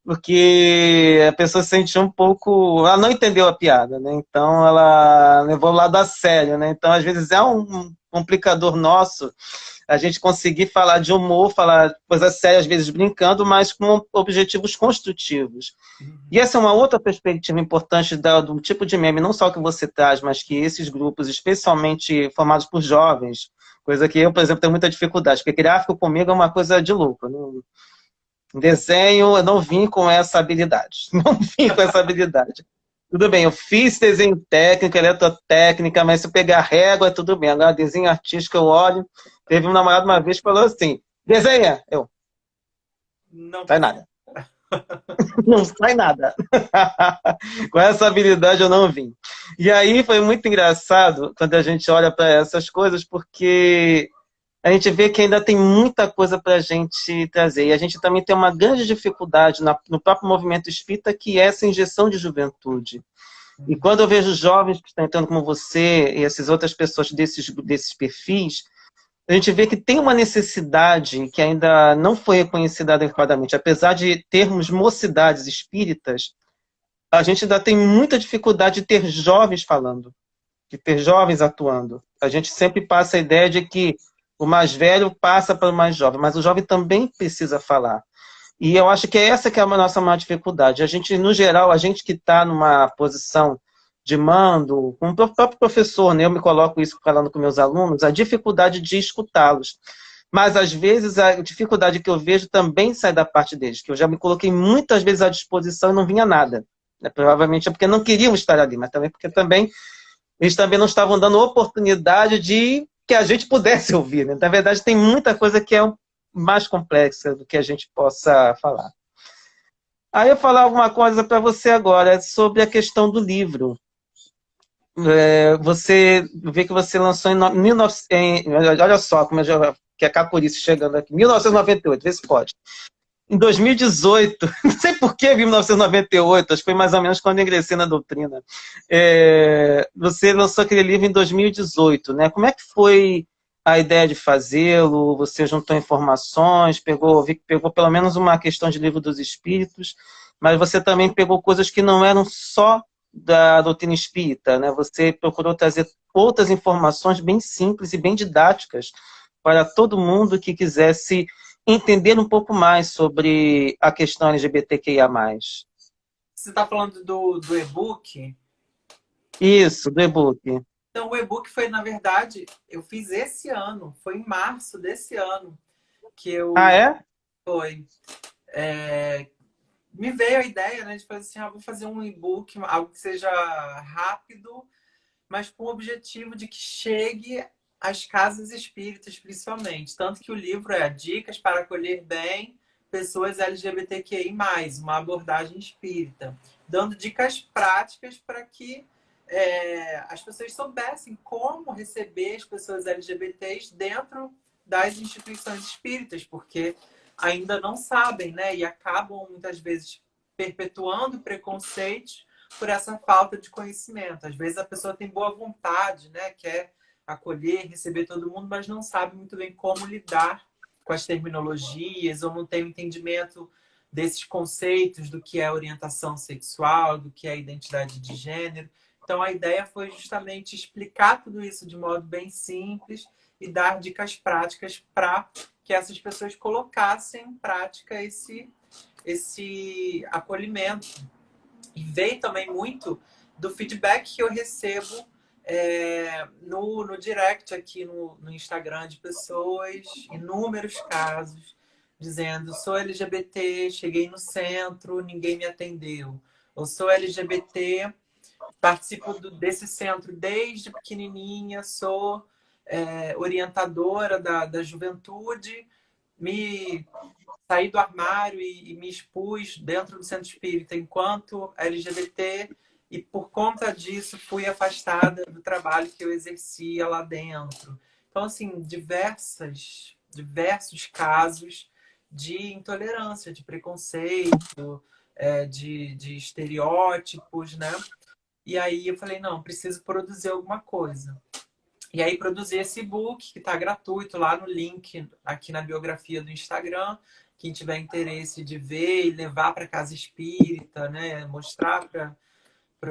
[SPEAKER 1] porque a pessoa se sentiu um pouco... Ela não entendeu a piada, né? Então ela levou o lado a sério, né? Então, às vezes, é um complicador nosso a gente conseguir falar de humor, falar coisas sérias, às vezes brincando, mas com objetivos construtivos. E essa é uma outra perspectiva importante do tipo de meme, não só que você traz, mas que esses grupos, especialmente formados por jovens, coisa que eu, por exemplo, tenho muita dificuldade, porque gráfico comigo é uma coisa de louco. Desenho, eu não vim com essa habilidade. Não vim com essa habilidade. Tudo bem, eu fiz desenho técnico, eletrotécnica, mas se eu pegar régua, tudo bem. Agora, desenho artístico, eu olho. Teve um namorado uma vez que falou assim, desenha. Eu,
[SPEAKER 2] Não
[SPEAKER 1] sai
[SPEAKER 2] consigo.
[SPEAKER 1] nada. Não sai nada. Com essa habilidade eu não vim. E aí foi muito engraçado quando a gente olha para essas coisas, porque a gente vê que ainda tem muita coisa para a gente trazer. E a gente também tem uma grande dificuldade no próprio movimento espírita, que é essa injeção de juventude. E quando eu vejo jovens que estão entrando como você e essas outras pessoas desses perfis, a gente vê que tem uma necessidade que ainda não foi reconhecida adequadamente. Apesar de termos mocidades espíritas, a gente ainda tem muita dificuldade de ter jovens falando, de ter jovens atuando. A gente sempre passa a ideia de que o mais velho passa para o mais jovem, mas o jovem também precisa falar. E eu acho que é essa que é a nossa maior dificuldade. A gente, no geral, a gente que está numa posição de mando, como o próprio professor, né, eu me coloco isso falando com meus alunos, a dificuldade de escutá-los. Mas, às vezes, a dificuldade que eu vejo também sai da parte deles, que eu já me coloquei muitas vezes à disposição e não vinha nada. Provavelmente é porque não queriam estar ali, mas também porque também eles também não estavam dando oportunidade de que a gente pudesse ouvir. Né? Na verdade, tem muita coisa que é mais complexa do que a gente possa falar. Aí eu falar alguma coisa para você agora sobre a questão do livro. Você vê que você lançou em 1900, olha só como que é a Capurice chegando aqui, 1998, vê se pode. Em 2018, não sei por que 1998, acho que foi mais ou menos quando eu ingressei na doutrina. Você lançou aquele livro em 2018, né? Como é que foi a ideia de fazê-lo? Você juntou informações, vi que pegou pelo menos uma questão de livro dos espíritos, mas você também pegou coisas que não eram só da doutrina espírita, né? Você procurou trazer outras informações bem simples e bem didáticas para todo mundo que quisesse entender um pouco mais sobre a questão LGBTQIA+.
[SPEAKER 2] Você está falando do e-book?
[SPEAKER 1] Isso, do e-book.
[SPEAKER 2] Então, o e-book foi, na verdade, eu fiz esse ano, foi em março desse ano que
[SPEAKER 1] Ah,
[SPEAKER 2] eu
[SPEAKER 1] é?
[SPEAKER 2] foi. Me veio a ideia, né, de fazer assim, vou fazer um e-book, algo que seja rápido, mas com o objetivo de que chegue às casas espíritas, principalmente. Tanto que o livro é Dicas para acolher bem pessoas LGBTQI+, uma abordagem espírita, dando dicas práticas para que as pessoas soubessem como receber as pessoas LGBTs dentro das instituições espíritas, porque ainda não sabem, né? E acabam, muitas vezes, perpetuando preconceitos por essa falta de conhecimento. Às vezes a pessoa tem boa vontade, né? Quer acolher, receber todo mundo, mas não sabe muito bem como lidar com as terminologias, ou não tem o entendimento desses conceitos do que é orientação sexual, do que é identidade de gênero. Então a ideia foi justamente explicar tudo isso de modo bem simples e dar dicas práticas para que essas pessoas colocassem em prática esse acolhimento. E veio também muito do feedback que eu recebo no direct aqui no Instagram de pessoas, inúmeros casos, dizendo: sou LGBT, cheguei no centro, ninguém me atendeu. Ou sou LGBT, Participo desse centro desde pequenininha, sou orientadora da juventude, me saí do armário e me expus dentro do centro espírita enquanto LGBT e por conta disso fui afastada do trabalho que eu exercia lá dentro. Então, assim, diversos casos de intolerância, de preconceito, de estereótipos, né? E aí eu falei, não, preciso produzir alguma coisa. E aí produzi esse e-book que está gratuito lá no link aqui na biografia do Instagram. Quem tiver interesse de ver e levar para a Casa Espírita, né? Mostrar para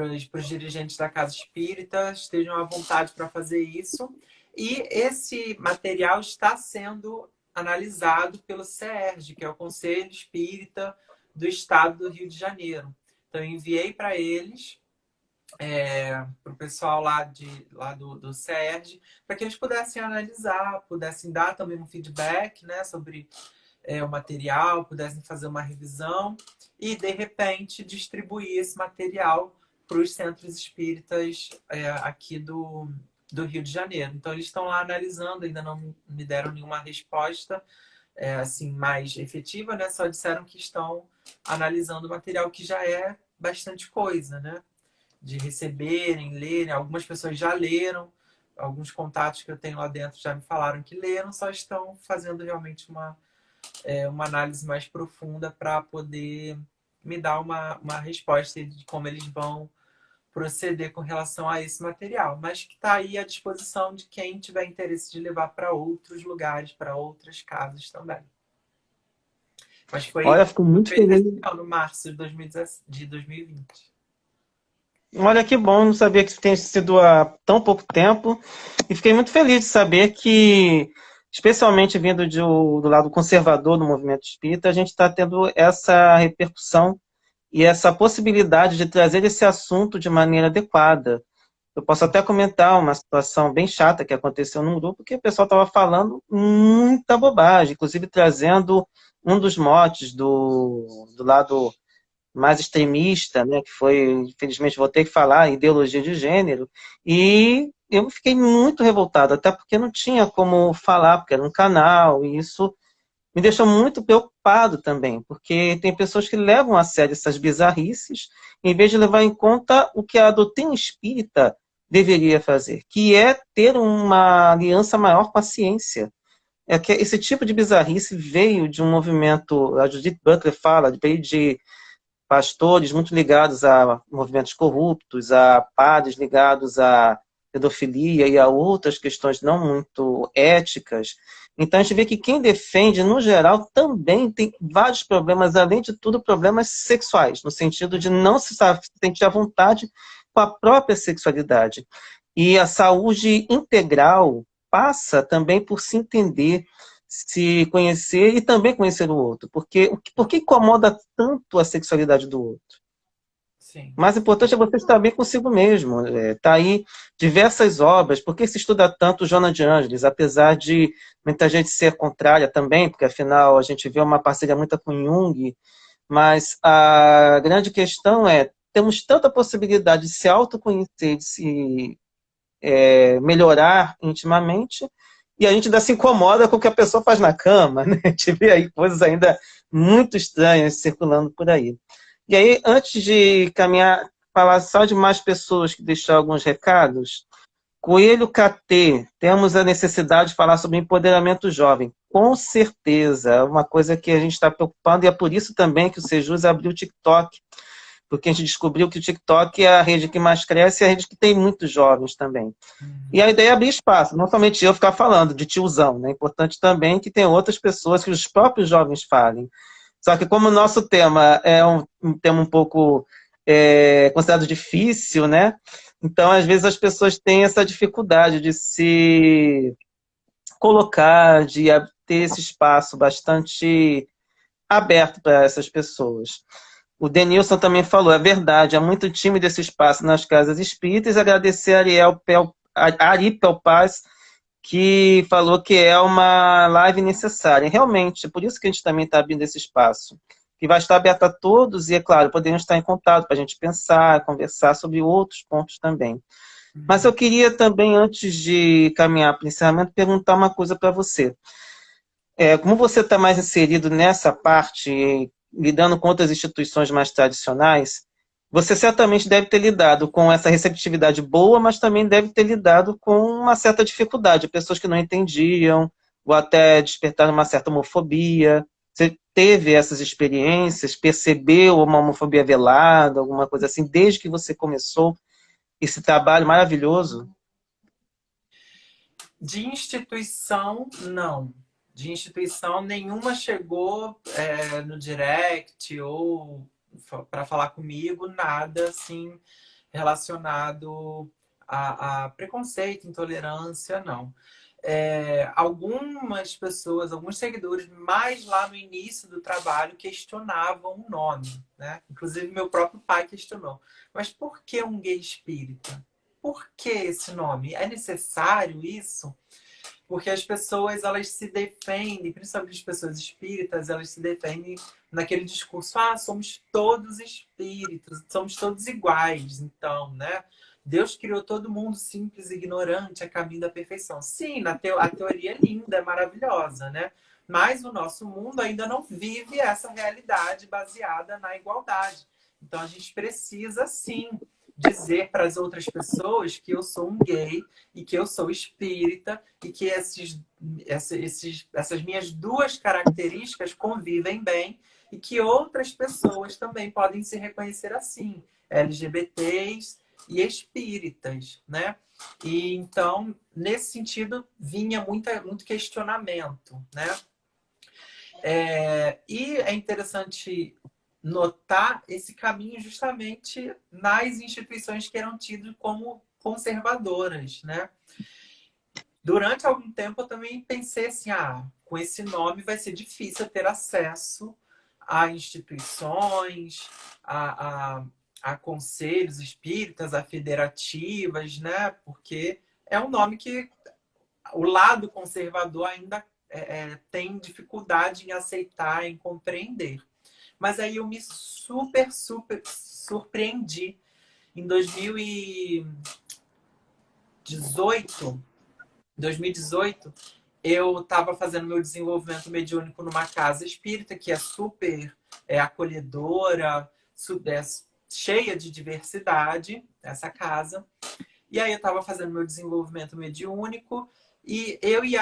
[SPEAKER 2] os dirigentes da Casa Espírita, estejam à vontade para fazer isso. E esse material está sendo analisado pelo CERJ, que é o Conselho Espírita do Estado do Rio de Janeiro. Então, eu enviei para eles, para o pessoal lá do CERJ, para que eles pudessem analisar, pudessem dar também um feedback, né, sobre o material, pudessem fazer uma revisão e, de repente, distribuir esse material para os centros espíritas aqui do Rio de Janeiro. Então, eles estão lá analisando, ainda não me deram nenhuma resposta assim, mais efetiva, né? Só disseram que estão analisando o material, que já é bastante coisa, né? De receberem, lerem. Algumas pessoas já leram, alguns contatos que eu tenho lá dentro já me falaram que leram, só estão fazendo realmente uma análise mais profunda para poder me dar uma resposta de como eles vão proceder com relação a esse material, mas que está aí à disposição de quem tiver interesse de levar para outros lugares, para outras casas também. Mas
[SPEAKER 1] Olha,
[SPEAKER 2] foi
[SPEAKER 1] fico muito
[SPEAKER 2] feito esse
[SPEAKER 1] feliz.
[SPEAKER 2] ano, no março de 2020.
[SPEAKER 1] Olha que bom, não sabia que isso tenha sido há tão pouco tempo. E fiquei muito feliz de saber que, especialmente vindo do lado conservador do movimento espírita, a gente está tendo essa repercussão e essa possibilidade de trazer esse assunto de maneira adequada. Eu posso até comentar uma situação bem chata que aconteceu num grupo que o pessoal estava falando muita bobagem, inclusive trazendo um dos motes do lado mais extremista, né, que foi, infelizmente, vou ter que falar, ideologia de gênero, e eu fiquei muito revoltado, até porque não tinha como falar, porque era um canal, e isso me deixou muito preocupado também, porque tem pessoas que levam a sério essas bizarrices, em vez de levar em conta o que a doutrina espírita deveria fazer, que é ter uma aliança maior com a ciência. É que esse tipo de bizarrice veio de um movimento, a Judith Butler fala, veio de pastores muito ligados a movimentos corruptos, a padres ligados à pedofilia e a outras questões não muito éticas. Então a gente vê que quem defende, no geral, também tem vários problemas, além de tudo, problemas sexuais, no sentido de não se sentir à vontade com a própria sexualidade. E a saúde integral passa também por se entender, se conhecer e também conhecer o outro. Porque por que incomoda tanto a sexualidade do outro?
[SPEAKER 2] Sim.
[SPEAKER 1] O mais importante é você estar bem consigo mesmo. Tá aí diversas obras. Por que se estuda tanto Joana de Ângeles? Apesar de muita gente ser contrária também, porque afinal a gente vê uma parceria muito com Jung, mas a grande questão é, temos tanta possibilidade de se autoconhecer, de se melhorar intimamente, e a gente ainda se incomoda com o que a pessoa faz na cama, né? A gente vê aí coisas ainda muito estranhas circulando por aí. E aí, antes de caminhar, falar só de mais pessoas que deixaram alguns recados, Coelho KT, temos a necessidade de falar sobre empoderamento jovem. Com certeza, é uma coisa que a gente está preocupando, e é por isso também que o Sejus abriu o TikTok, porque a gente descobriu que o TikTok é a rede que mais cresce e é a rede que tem muitos jovens também. E a ideia é abrir espaço, não somente eu ficar falando de tiozão, né? É importante também que tenha outras pessoas, que os próprios jovens falem. Só que como o nosso tema é um tema um pouco considerado difícil, né? Então, às vezes, as pessoas têm essa dificuldade de se colocar, de ter esse espaço bastante aberto para essas pessoas. O Denilson também falou, é verdade, é muito tímido esse espaço nas casas espíritas. Agradecer a Ari Pelpaz, que falou que é uma live necessária. Realmente, por isso que a gente também está abrindo esse espaço. que vai estar aberta a todos, e, é claro, podemos estar em contato para a gente pensar, conversar sobre outros pontos também. Mas eu queria também, antes de caminhar para o encerramento, perguntar uma coisa para você. Como você está mais inserido nessa parte, lidando com outras instituições mais tradicionais, você certamente deve ter lidado com essa receptividade boa, mas também deve ter lidado com uma certa dificuldade, pessoas que não entendiam, ou até despertaram uma certa homofobia. Você teve essas experiências, percebeu uma homofobia velada, alguma coisa assim, desde que você começou esse trabalho maravilhoso?
[SPEAKER 2] De instituição, não. De instituição, nenhuma chegou no direct ou para falar comigo, nada assim relacionado a preconceito, intolerância, não. Algumas pessoas, alguns seguidores, mais lá no início do trabalho, questionavam o nome, né? Inclusive, meu próprio pai questionou. Mas por que um gay espírita? Por que esse nome? É necessário isso? Porque as pessoas, elas se defendem, principalmente as pessoas espíritas, elas se defendem naquele discurso, somos todos espíritos, somos todos iguais, então, né? Deus criou todo mundo simples e ignorante a caminho da perfeição. Sim, a teoria é linda, é maravilhosa, né? Mas o nosso mundo ainda não vive essa realidade baseada na igualdade. Então a gente precisa, sim, dizer para as outras pessoas que eu sou um gay e que eu sou espírita e que essas minhas duas características convivem bem e que outras pessoas também podem se reconhecer assim, LGBTs e espíritas, né? E então, nesse sentido, vinha muito questionamento, né? E é interessante notar esse caminho justamente nas instituições que eram tidas como conservadoras, né? Durante algum tempo eu também pensei assim, com esse nome vai ser difícil ter acesso a instituições, a conselhos espíritas, a federativas, né? Porque é um nome que o lado conservador ainda tem dificuldade em aceitar, em compreender. Mas aí eu me super surpreendi. Em 2018, eu estava fazendo meu desenvolvimento mediúnico numa casa espírita que é super acolhedora, cheia de diversidade, essa casa. E aí eu estava fazendo meu desenvolvimento mediúnico e eu e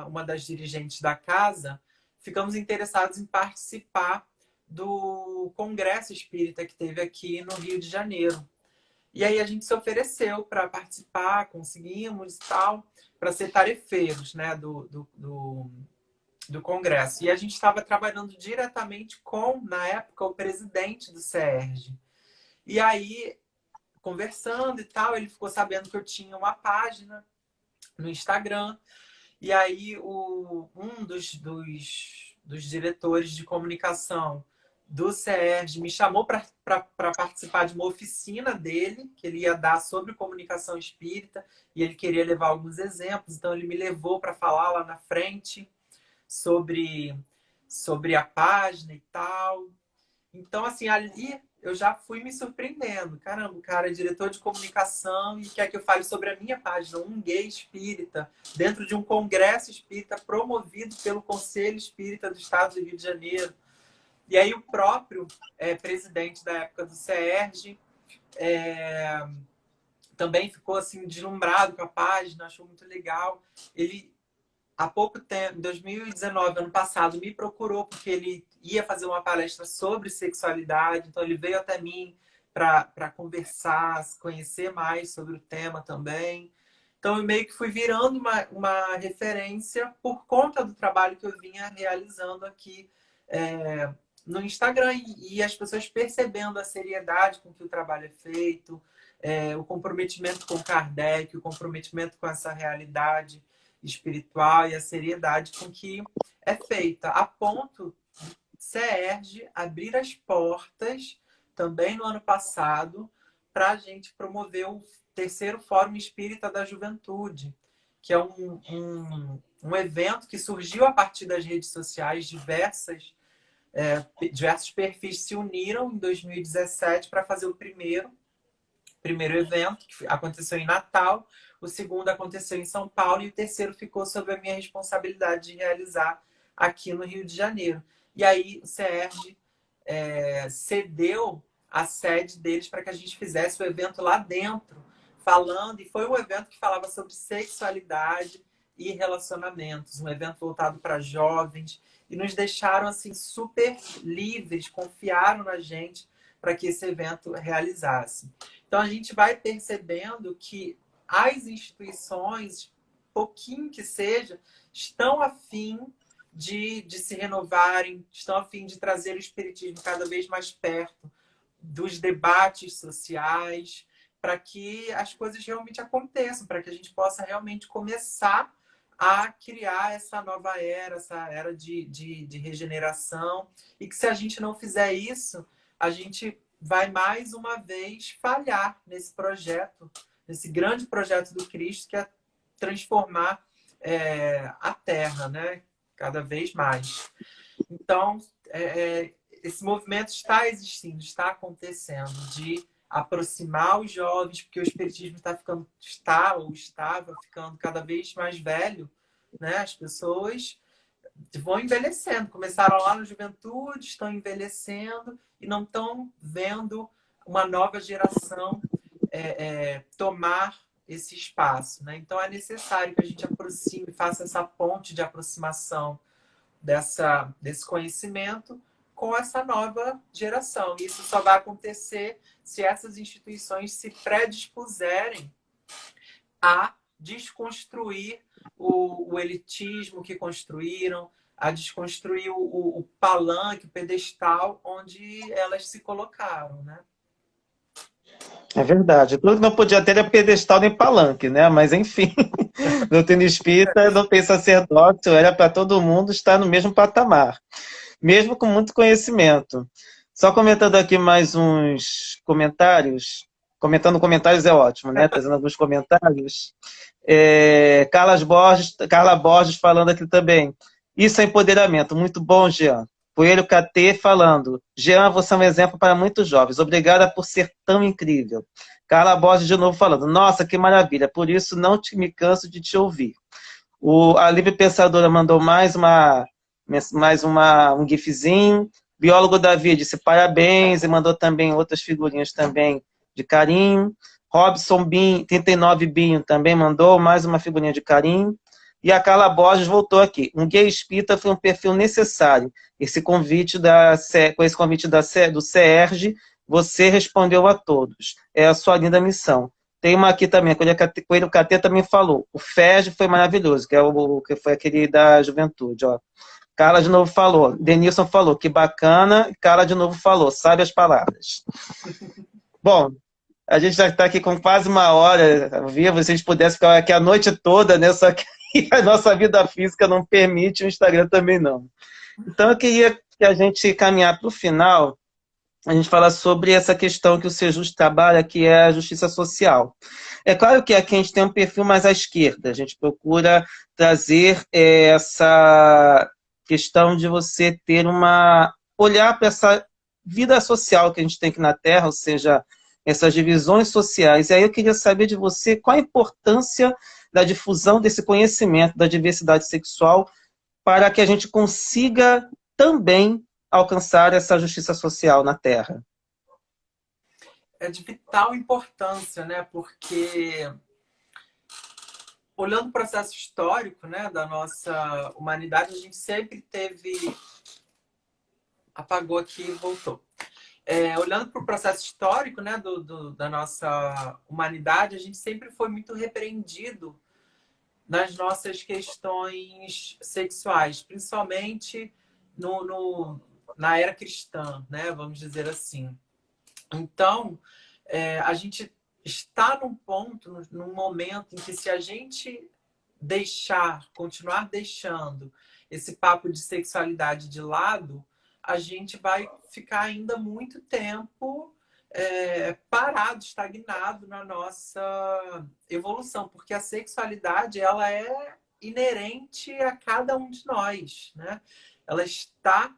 [SPEAKER 2] uma das dirigentes da casa ficamos interessados em participar do Congresso Espírita que teve aqui no Rio de Janeiro. E aí a gente se ofereceu para participar, conseguimos e tal, para ser tarefeiros, né, do Congresso. E a gente estava trabalhando diretamente com, na época, o presidente do CERJ. E aí, conversando e tal, ele ficou sabendo que eu tinha uma página no Instagram. E aí, um dos diretores de comunicação do CERJ me chamou para participar de uma oficina dele, que ele ia dar sobre comunicação espírita, e ele queria levar alguns exemplos, então ele me levou para falar lá na frente sobre a página e tal. Então, assim, ali eu já fui me surpreendendo. Caramba, o cara é diretor de comunicação e quer que eu fale sobre a minha página, um gay espírita, dentro de um congresso espírita promovido pelo Conselho Espírita do Estado do Rio de Janeiro. E aí o próprio presidente da época do CERJ também ficou assim deslumbrado com a página, achou muito legal. Ele, há pouco tempo, em 2019, ano passado, me procurou porque ele ia fazer uma palestra sobre sexualidade, então ele veio até mim para conversar, conhecer mais sobre o tema também. Então eu meio que fui virando uma referência por conta do trabalho que eu vinha realizando aqui no Instagram e as pessoas percebendo a seriedade com que o trabalho é feito, o comprometimento com Kardec, o comprometimento com essa realidade espiritual e a seriedade com que é feita, a ponto de CERJ abrir as portas também no ano passado para a gente promover o terceiro Fórum Espírita da Juventude, que é um evento que surgiu a partir das redes sociais, diversas diversos perfis se uniram em 2017 para fazer o primeiro evento, que aconteceu em Natal, o segundo aconteceu em São Paulo e o terceiro ficou sob a minha responsabilidade de realizar aqui no Rio de Janeiro. E aí o CERJ cedeu a sede deles para que a gente fizesse o evento lá dentro, falando, e foi um evento que falava sobre sexualidade e relacionamentos, um evento voltado para jovens, e nos deixaram assim super livres, confiaram na gente para que esse evento realizasse. Então a gente vai percebendo que as instituições, pouquinho que seja, estão a fim de se renovarem, estão a fim de trazer o espiritismo cada vez mais perto dos debates sociais, para que as coisas realmente aconteçam, para que a gente possa realmente começar a criar essa nova era, essa era de regeneração, e que se a gente não fizer isso, a gente vai mais uma vez falhar nesse projeto, nesse grande projeto do Cristo, que é transformar a Terra, né? Cada vez mais. Então, esse movimento está existindo, está acontecendo, de aproximar os jovens, porque o espiritismo estava ficando cada vez mais velho, né? As pessoas vão envelhecendo, começaram lá na juventude, estão envelhecendo e não estão vendo uma nova geração tomar esse espaço, né? Então é necessário que a gente aproxime, faça essa ponte de aproximação desse conhecimento com essa nova geração. E isso só vai acontecer se essas instituições se predispuserem a desconstruir o elitismo que construíram, a desconstruir o palanque, o pedestal onde elas se colocaram, né?
[SPEAKER 1] É verdade. Tudo que não podia ter era pedestal nem palanque, né? Mas, enfim, doutrina espírita não tem sacerdócio, era para todo mundo estar no mesmo patamar, mesmo com muito conhecimento. Só comentando aqui mais uns comentários. Comentando comentários é ótimo, né? Trazendo alguns comentários. Carla Borges falando aqui também. Isso é empoderamento. Muito bom, Jean. Coelho KT falando. Jean, você é um exemplo para muitos jovens. Obrigada por ser tão incrível. Carla Borges de novo falando. Nossa, que maravilha. Por isso não me canso de te ouvir. A Livre Pensadora mandou um gifzinho. Biólogo Davi disse parabéns e mandou também outras figurinhas também de carinho. Robson Binho, 39 Binho, também mandou mais uma figurinha de carinho. E a Carla Borges voltou aqui. Um gay espírita foi um perfil necessário. Com esse convite do CERJ, você respondeu a todos. É a sua linda missão. Tem uma aqui também, Coelho KT também falou. O FERJ foi maravilhoso, que foi aquele da juventude. Ó. Carla de novo falou. Denilson falou, que bacana. Carla de novo falou, sabe as palavras. Bom, a gente já está aqui com quase uma hora ao vivo. Se a gente pudesse ficar aqui a noite toda, né? Só que a nossa vida física não permite, o Instagram também não. Então, eu queria que a gente caminhar para o final, a gente falar sobre essa questão que o Sejus trabalha, que é a justiça social. É claro que aqui a gente tem um perfil mais à esquerda, a gente procura trazer essa questão de você olhar para essa vida social que a gente tem aqui na Terra, ou seja, essas divisões sociais. E aí eu queria saber de você qual a importância da difusão desse conhecimento da diversidade sexual para que a gente consiga também alcançar essa justiça social na Terra.
[SPEAKER 2] É de vital importância, né? Porque olhando o processo histórico, né, da nossa humanidade, a gente sempre teve... Apagou aqui e voltou. Olhando para o processo histórico, né, da nossa humanidade, a gente sempre foi muito repreendido nas nossas questões sexuais, principalmente na era cristã, né, vamos dizer assim. Então, a gente está num ponto, num momento em que se a gente continuar deixando esse papo de sexualidade de lado, a gente vai ficar ainda muito tempo parado, estagnado na nossa evolução, porque a sexualidade ela é inerente a cada um de nós, né? Ela está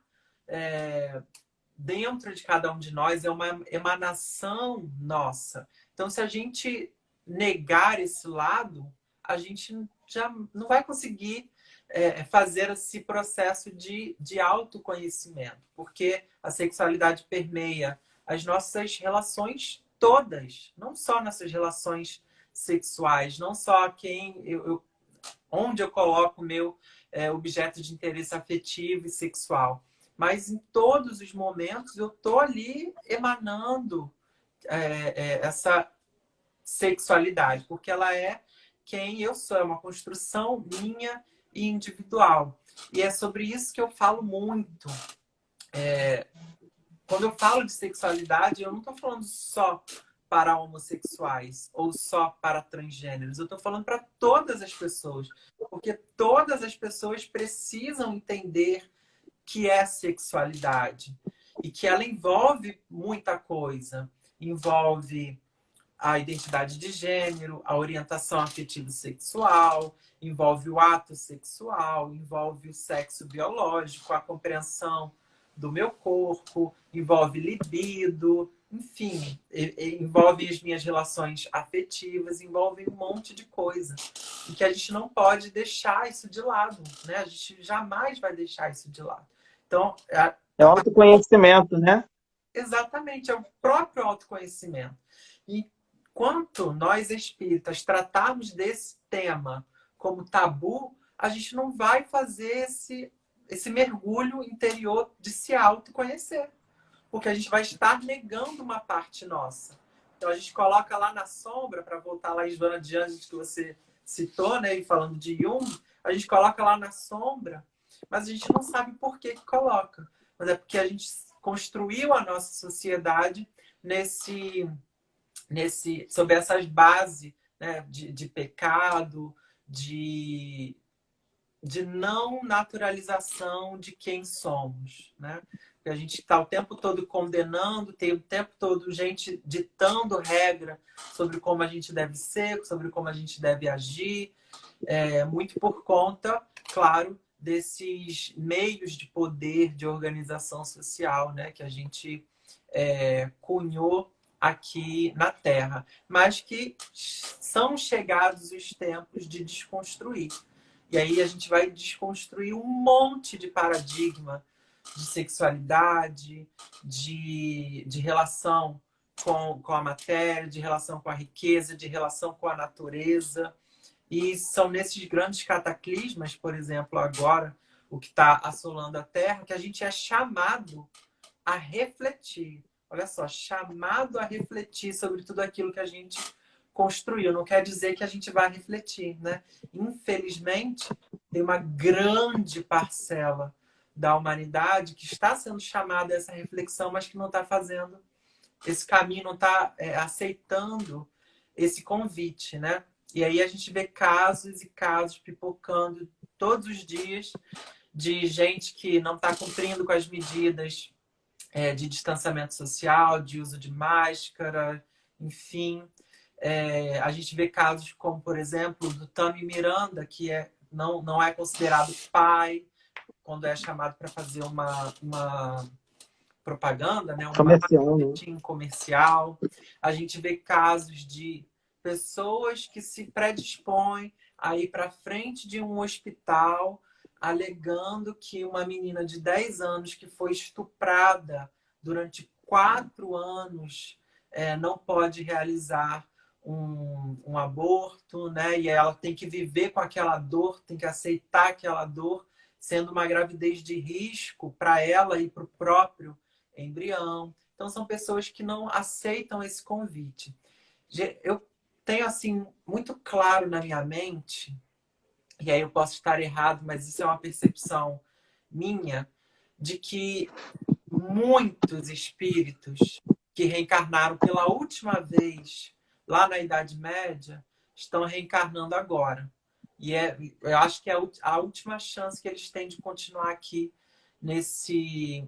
[SPEAKER 2] dentro de cada um de nós, é uma emanação nossa. Então, se a gente negar esse lado, a gente já não vai conseguir fazer esse processo de autoconhecimento, porque a sexualidade permeia as nossas relações todas, não só nossas relações sexuais, não só onde eu coloco o meu objeto de interesse afetivo e sexual, mas em todos os momentos eu estou ali emanando essa sexualidade, porque ela é quem eu sou, é uma construção minha e individual. E é sobre isso que eu falo muito. Quando eu falo de sexualidade, eu não estou falando só para homossexuais ou só para transgêneros. Eu estou falando para todas as pessoas, porque todas as pessoas precisam entender que é sexualidade e que ela envolve muita coisa. Envolve a identidade de gênero, a orientação afetivo-sexual, envolve o ato sexual, envolve o sexo biológico, a compreensão do meu corpo, envolve libido, enfim, envolve as minhas relações afetivas, envolve um monte de coisa. E que a gente não pode deixar isso de lado, né? A gente jamais vai deixar isso de lado. Então,
[SPEAKER 1] É autoconhecimento, né?
[SPEAKER 2] exatamente, é o próprio autoconhecimento. E quanto nós espíritas tratarmos desse tema como tabu, a gente não vai fazer esse mergulho interior de se autoconhecer. Porque a gente vai estar negando uma parte nossa. Então a gente coloca lá na sombra, para voltar lá em Joana de Anjos que você citou, né, e falando de Jung, a gente coloca lá na sombra, mas a gente não sabe por que coloca. Mas é porque a gente construiu a nossa sociedade sob essas bases, né, de pecado, de não naturalização de quem somos, né? Porque a gente está o tempo todo condenando, tem o tempo todo gente ditando regra sobre como a gente deve ser, sobre como a gente deve agir, muito por conta, claro, desses meios de poder, de organização social, né, que a gente cunhou aqui na Terra, mas que são chegados os tempos de desconstruir. E aí a gente vai desconstruir um monte de paradigma de sexualidade, de relação com a matéria, de relação com a riqueza, de relação com a natureza. E são nesses grandes cataclismas, por exemplo, agora, o que está assolando a Terra, que a gente é chamado a refletir. Olha só, chamado a refletir sobre tudo aquilo que a gente construiu. Não quer dizer que a gente vai refletir, né? Infelizmente, tem uma grande parcela da humanidade que está sendo chamada a essa reflexão, mas que não está fazendo esse caminho, não está aceitando esse convite, né? E aí a gente vê casos e casos pipocando todos os dias de gente que não está cumprindo com as medidas de distanciamento social, de uso de máscara, enfim. A gente vê casos como, por exemplo, do Tami Miranda, que não é considerado pai quando é chamado para fazer uma propaganda, né? Um
[SPEAKER 1] Comercial, né?
[SPEAKER 2] marketing comercial. A gente vê casos de pessoas que se predispõem a ir para frente de um hospital alegando que uma menina de 10 anos que foi estuprada durante 4 anos não pode realizar um aborto, né? E ela tem que viver com aquela dor, tem que aceitar aquela dor, sendo uma gravidez de risco para ela e para o próprio embrião. Então, são pessoas que não aceitam esse convite. Eu tenho, assim, muito claro na minha mente, e aí eu posso estar errado, mas isso é uma percepção minha, de que muitos espíritos que reencarnaram pela última vez lá na Idade Média estão reencarnando agora. E eu acho que é a última chance que eles têm de continuar aqui nesse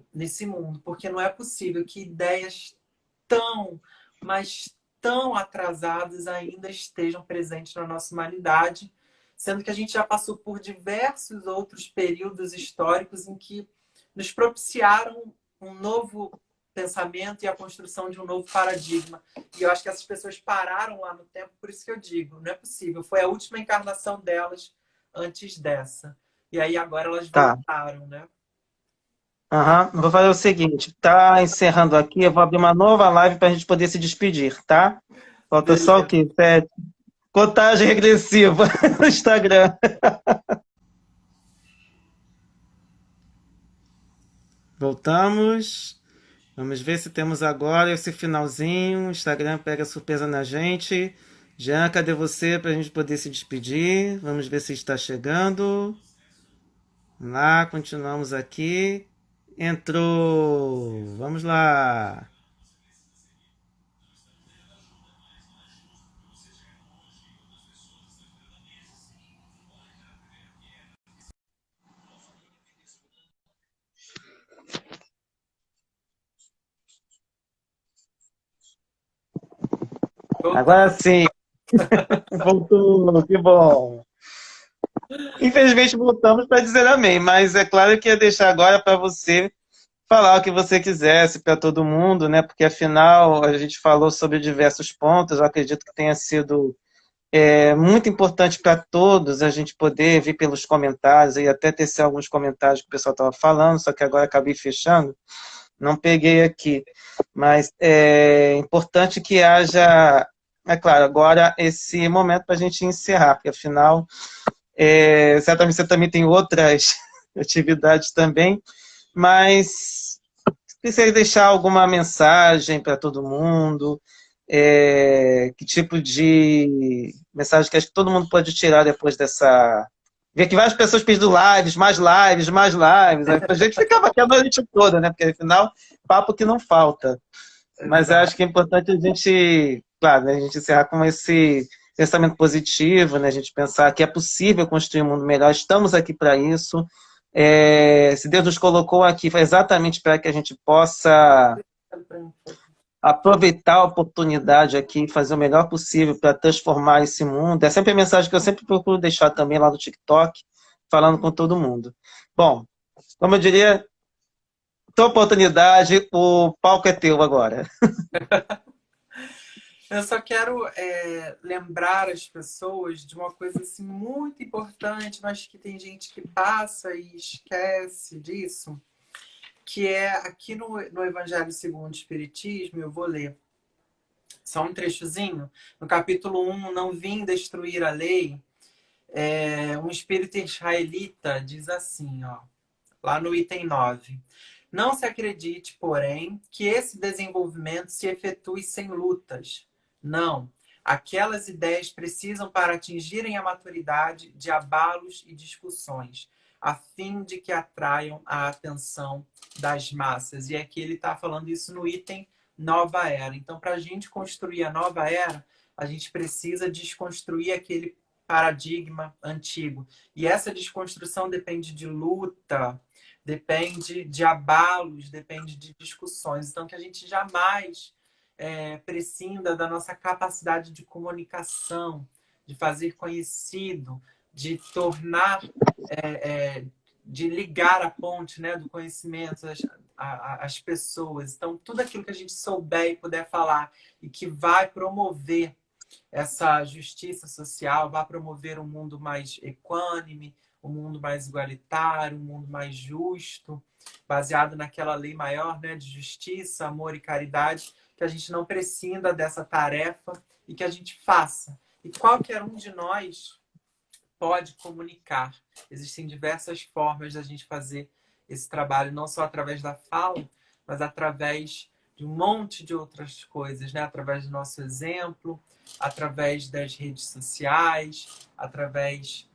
[SPEAKER 2] mundo, porque não é possível que ideias tão, mas tão atrasadas ainda estejam presentes na nossa humanidade, sendo que a gente já passou por diversos outros períodos históricos em que nos propiciaram um novo pensamento e a construção de um novo paradigma. E eu acho que essas pessoas pararam lá no tempo, por isso que eu digo, não é possível. Foi a última encarnação delas antes dessa. E aí agora elas
[SPEAKER 1] Tá.
[SPEAKER 2] voltaram, né?
[SPEAKER 1] Aham. Vou fazer o seguinte, tá encerrando aqui, eu vou abrir uma nova live para a gente poder se despedir, tá? Falta só o
[SPEAKER 2] Beleza.
[SPEAKER 1] quê? 7. Contagem regressiva no Instagram. Voltamos. Vamos ver se temos agora esse finalzinho. O Instagram pega surpresa na gente. Jean, cadê você para a gente poder se despedir? Vamos ver se está chegando. Vamos lá, continuamos aqui. Entrou. Vamos lá. Agora
[SPEAKER 2] Voltamos.
[SPEAKER 1] sim, voltou, que bom. Infelizmente voltamos para dizer amém, mas é claro que ia deixar agora para você falar o que você quisesse para todo mundo, né? Porque afinal a gente falou sobre diversos pontos, eu acredito que tenha sido muito importante para todos a gente poder vir pelos comentários e até tecer alguns comentários que o pessoal estava falando, só que agora acabei fechando, não peguei aqui. Mas é importante que haja, é claro, agora esse momento para a gente encerrar, porque afinal, certamente você também tem outras atividades também, mas precisa deixar alguma mensagem para todo mundo, que tipo de mensagem que acho que todo mundo pode tirar depois dessa... Ver que várias pessoas pedindo lives, mais lives, mais lives. A gente ficava aqui a noite toda, né? Porque afinal, papo que não falta. Mas eu acho
[SPEAKER 2] Exato.
[SPEAKER 1] que é importante a gente, claro, né, a gente encerrar com esse pensamento positivo, né? A gente pensar que é possível construir um mundo melhor, estamos aqui para isso. Se Deus nos colocou aqui, foi exatamente para que a gente possa aproveitar a oportunidade aqui, fazer o melhor possível para transformar esse mundo. É sempre a mensagem que eu sempre procuro deixar também lá no TikTok, falando com todo mundo. Bom, como eu diria, tua oportunidade, o palco é teu agora.
[SPEAKER 2] Eu só quero lembrar as pessoas de uma coisa assim, muito importante, mas que tem gente que passa e esquece disso, que é aqui no Evangelho segundo o Espiritismo, eu vou ler só um trechozinho, no capítulo 1, não vim destruir a lei, um espírito israelita diz assim, ó, lá no item 9. Não se acredite, porém, que esse desenvolvimento se efetue sem lutas. Não. Aquelas ideias precisam, para atingirem a maturidade, de abalos e discussões, a fim de que atraiam a atenção das massas. E aqui ele está falando isso no item Nova Era. Então, para a gente construir a nova era, a gente precisa desconstruir aquele paradigma antigo. E essa desconstrução depende de luta, depende de abalos, depende de discussões. Então, que a gente jamais prescinda da nossa capacidade de comunicação, de fazer conhecido, de tornar, de ligar a ponte, né, do conhecimento às pessoas. Então, tudo aquilo que a gente souber e puder falar e que vai promover essa justiça social, vai promover um mundo mais equânime, um mundo mais igualitário, um mundo mais justo, baseado naquela lei maior, né, de justiça, amor e caridade, que a gente não prescinda dessa tarefa e que a gente faça. E qualquer um de nós pode comunicar. Existem diversas formas da gente fazer esse trabalho, não só através da fala, mas através de um monte de outras coisas, né? Através do nosso exemplo, através das redes sociais, através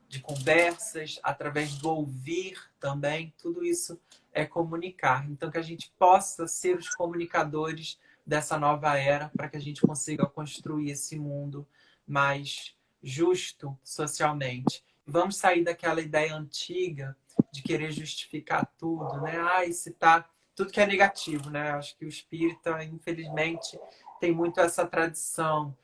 [SPEAKER 2] de conversas, através do ouvir também. Tudo isso é comunicar. Então, que a gente possa ser os comunicadores dessa nova era para que a gente consiga construir esse mundo mais justo socialmente. Vamos sair daquela ideia antiga de querer justificar tudo, né? Se tá tudo que é negativo, né? Acho que o espírita, infelizmente, tem muito essa tradição.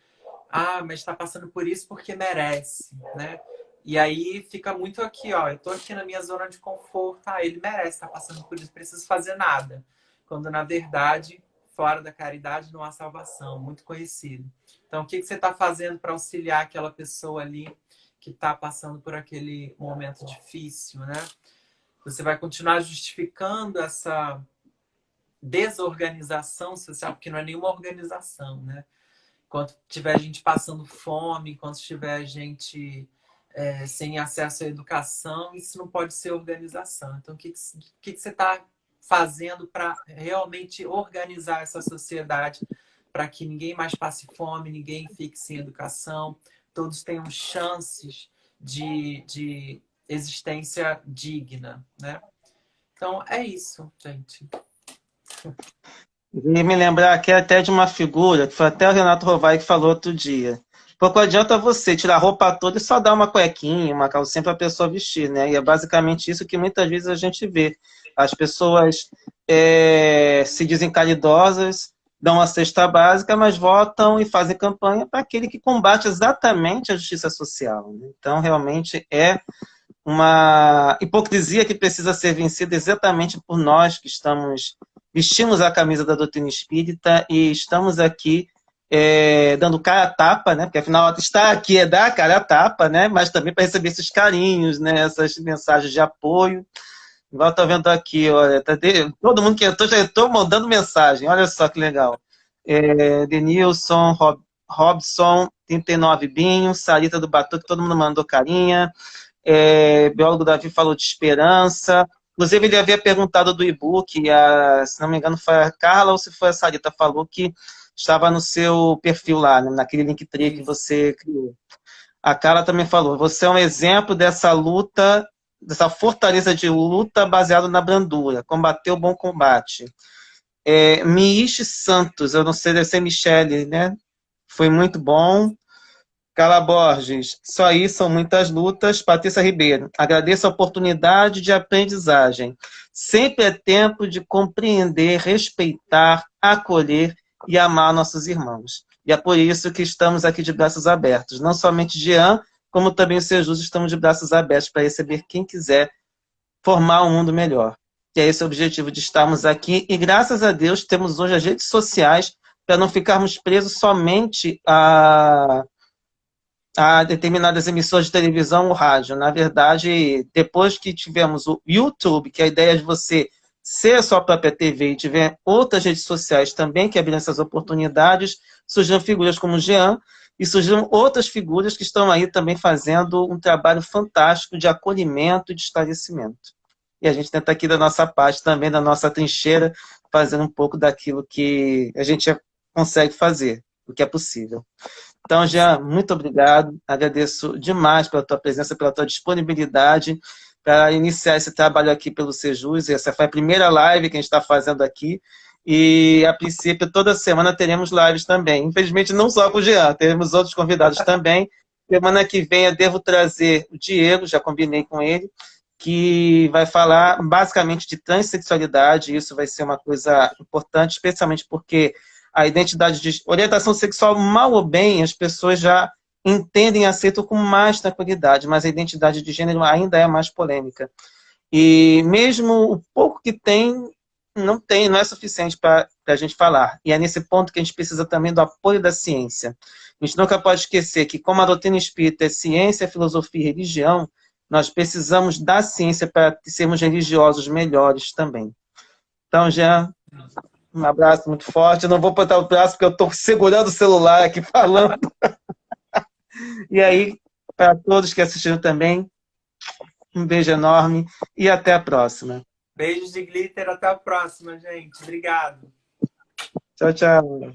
[SPEAKER 2] Mas está passando por isso porque merece, né? E aí fica muito aqui, ó, eu tô aqui na minha zona de conforto, ele merece estar passando por isso, não preciso fazer nada. Quando, na verdade, fora da caridade não há salvação, muito conhecido. Então, o que você está fazendo para auxiliar aquela pessoa ali que está passando por aquele momento difícil, né? Você vai continuar justificando essa desorganização social, porque não é nenhuma organização, né? Enquanto tiver gente passando fome, enquanto tiver gente sem acesso à educação, isso não pode ser organização. Então, o que você está fazendo para realmente organizar essa sociedade para que ninguém mais passe fome, ninguém fique sem educação, todos tenham chances de existência digna, né? Então, é isso, gente.
[SPEAKER 1] E me lembrar aqui até de uma figura, que foi até o Renato Rovai que falou outro dia. Pouco adianta você tirar a roupa toda e só dar uma cuequinha, uma calcinha para a pessoa vestir, né? E é basicamente isso que muitas vezes a gente vê. As pessoas se dizem caridosas, dão uma cesta básica, mas votam e fazem campanha para aquele que combate exatamente a justiça social, né? Então, realmente é uma hipocrisia que precisa ser vencida exatamente por nós que vestimos a camisa da doutrina espírita e estamos aqui dando cara a tapa, né? Porque afinal estar aqui é dar cara a tapa, né? Mas também para receber esses carinhos, né? Essas mensagens de apoio. Igual estou vendo aqui, olha, todo mundo que entrou já entrou mandando mensagem. Olha só que legal. Denilson, Robson, 39 Binho, Sarita do Batuque, todo mundo mandou carinha. Biólogo Davi falou de esperança. Inclusive, ele havia perguntado do e-book, se não me engano, foi a Carla ou se foi a Sarita, falou que estava no seu perfil lá, né, naquele Linktree que você criou. A Carla também falou, você é um exemplo dessa luta, dessa fortaleza de luta baseada na brandura, combater o bom combate. Miishi Santos, eu não sei, deve ser Michele, né? Foi muito bom. Carla Borges, só aí são muitas lutas. Patrícia Ribeiro, agradeço a oportunidade de aprendizagem. Sempre é tempo de compreender, respeitar, acolher e amar nossos irmãos. E é por isso que estamos aqui de braços abertos. Não somente Jean, como também o Seu Justo, estamos de braços abertos para receber quem quiser formar um mundo melhor. E é esse o objetivo de estarmos aqui. E graças a Deus temos hoje as redes sociais para não ficarmos presos somente a determinadas emissoras de televisão ou rádio. Na verdade, depois que tivemos o YouTube, que a ideia é de você ser a sua própria TV e tiver outras redes sociais também que abriram essas oportunidades, surgiram figuras como o Jean e surgiram outras figuras que estão aí também fazendo um trabalho fantástico de acolhimento e de esclarecimento. E a gente tenta aqui da nossa parte também, da nossa trincheira, fazer um pouco daquilo que a gente consegue fazer, o que é possível. Então, Jean, muito obrigado. Agradeço demais pela tua presença, pela tua disponibilidade para iniciar esse trabalho aqui pelo Sejus. Essa foi a primeira live que a gente está fazendo aqui. E, a princípio, toda semana teremos lives também. Infelizmente, não só com o Jean, teremos outros convidados também. Semana que vem eu devo trazer o Diego, já combinei com ele, que vai falar basicamente de transexualidade. Isso vai ser uma coisa importante, especialmente porque a identidade de orientação sexual, mal ou bem, as pessoas já entendem e aceitam com mais tranquilidade, mas a identidade de gênero ainda é mais polêmica. E mesmo o pouco que tem, não é suficiente para a gente falar. E é nesse ponto que a gente precisa também do apoio da ciência. A gente nunca pode esquecer que, como a doutrina espírita é ciência, filosofia e religião, nós precisamos da ciência para sermos religiosos melhores também. Então, Jean, um abraço muito forte. Eu não vou botar o braço porque eu estou segurando o celular aqui falando. E aí, para todos que assistiram também, um beijo enorme e até a próxima.
[SPEAKER 2] Beijos de glitter, até a próxima, gente. Obrigado.
[SPEAKER 1] Tchau, tchau.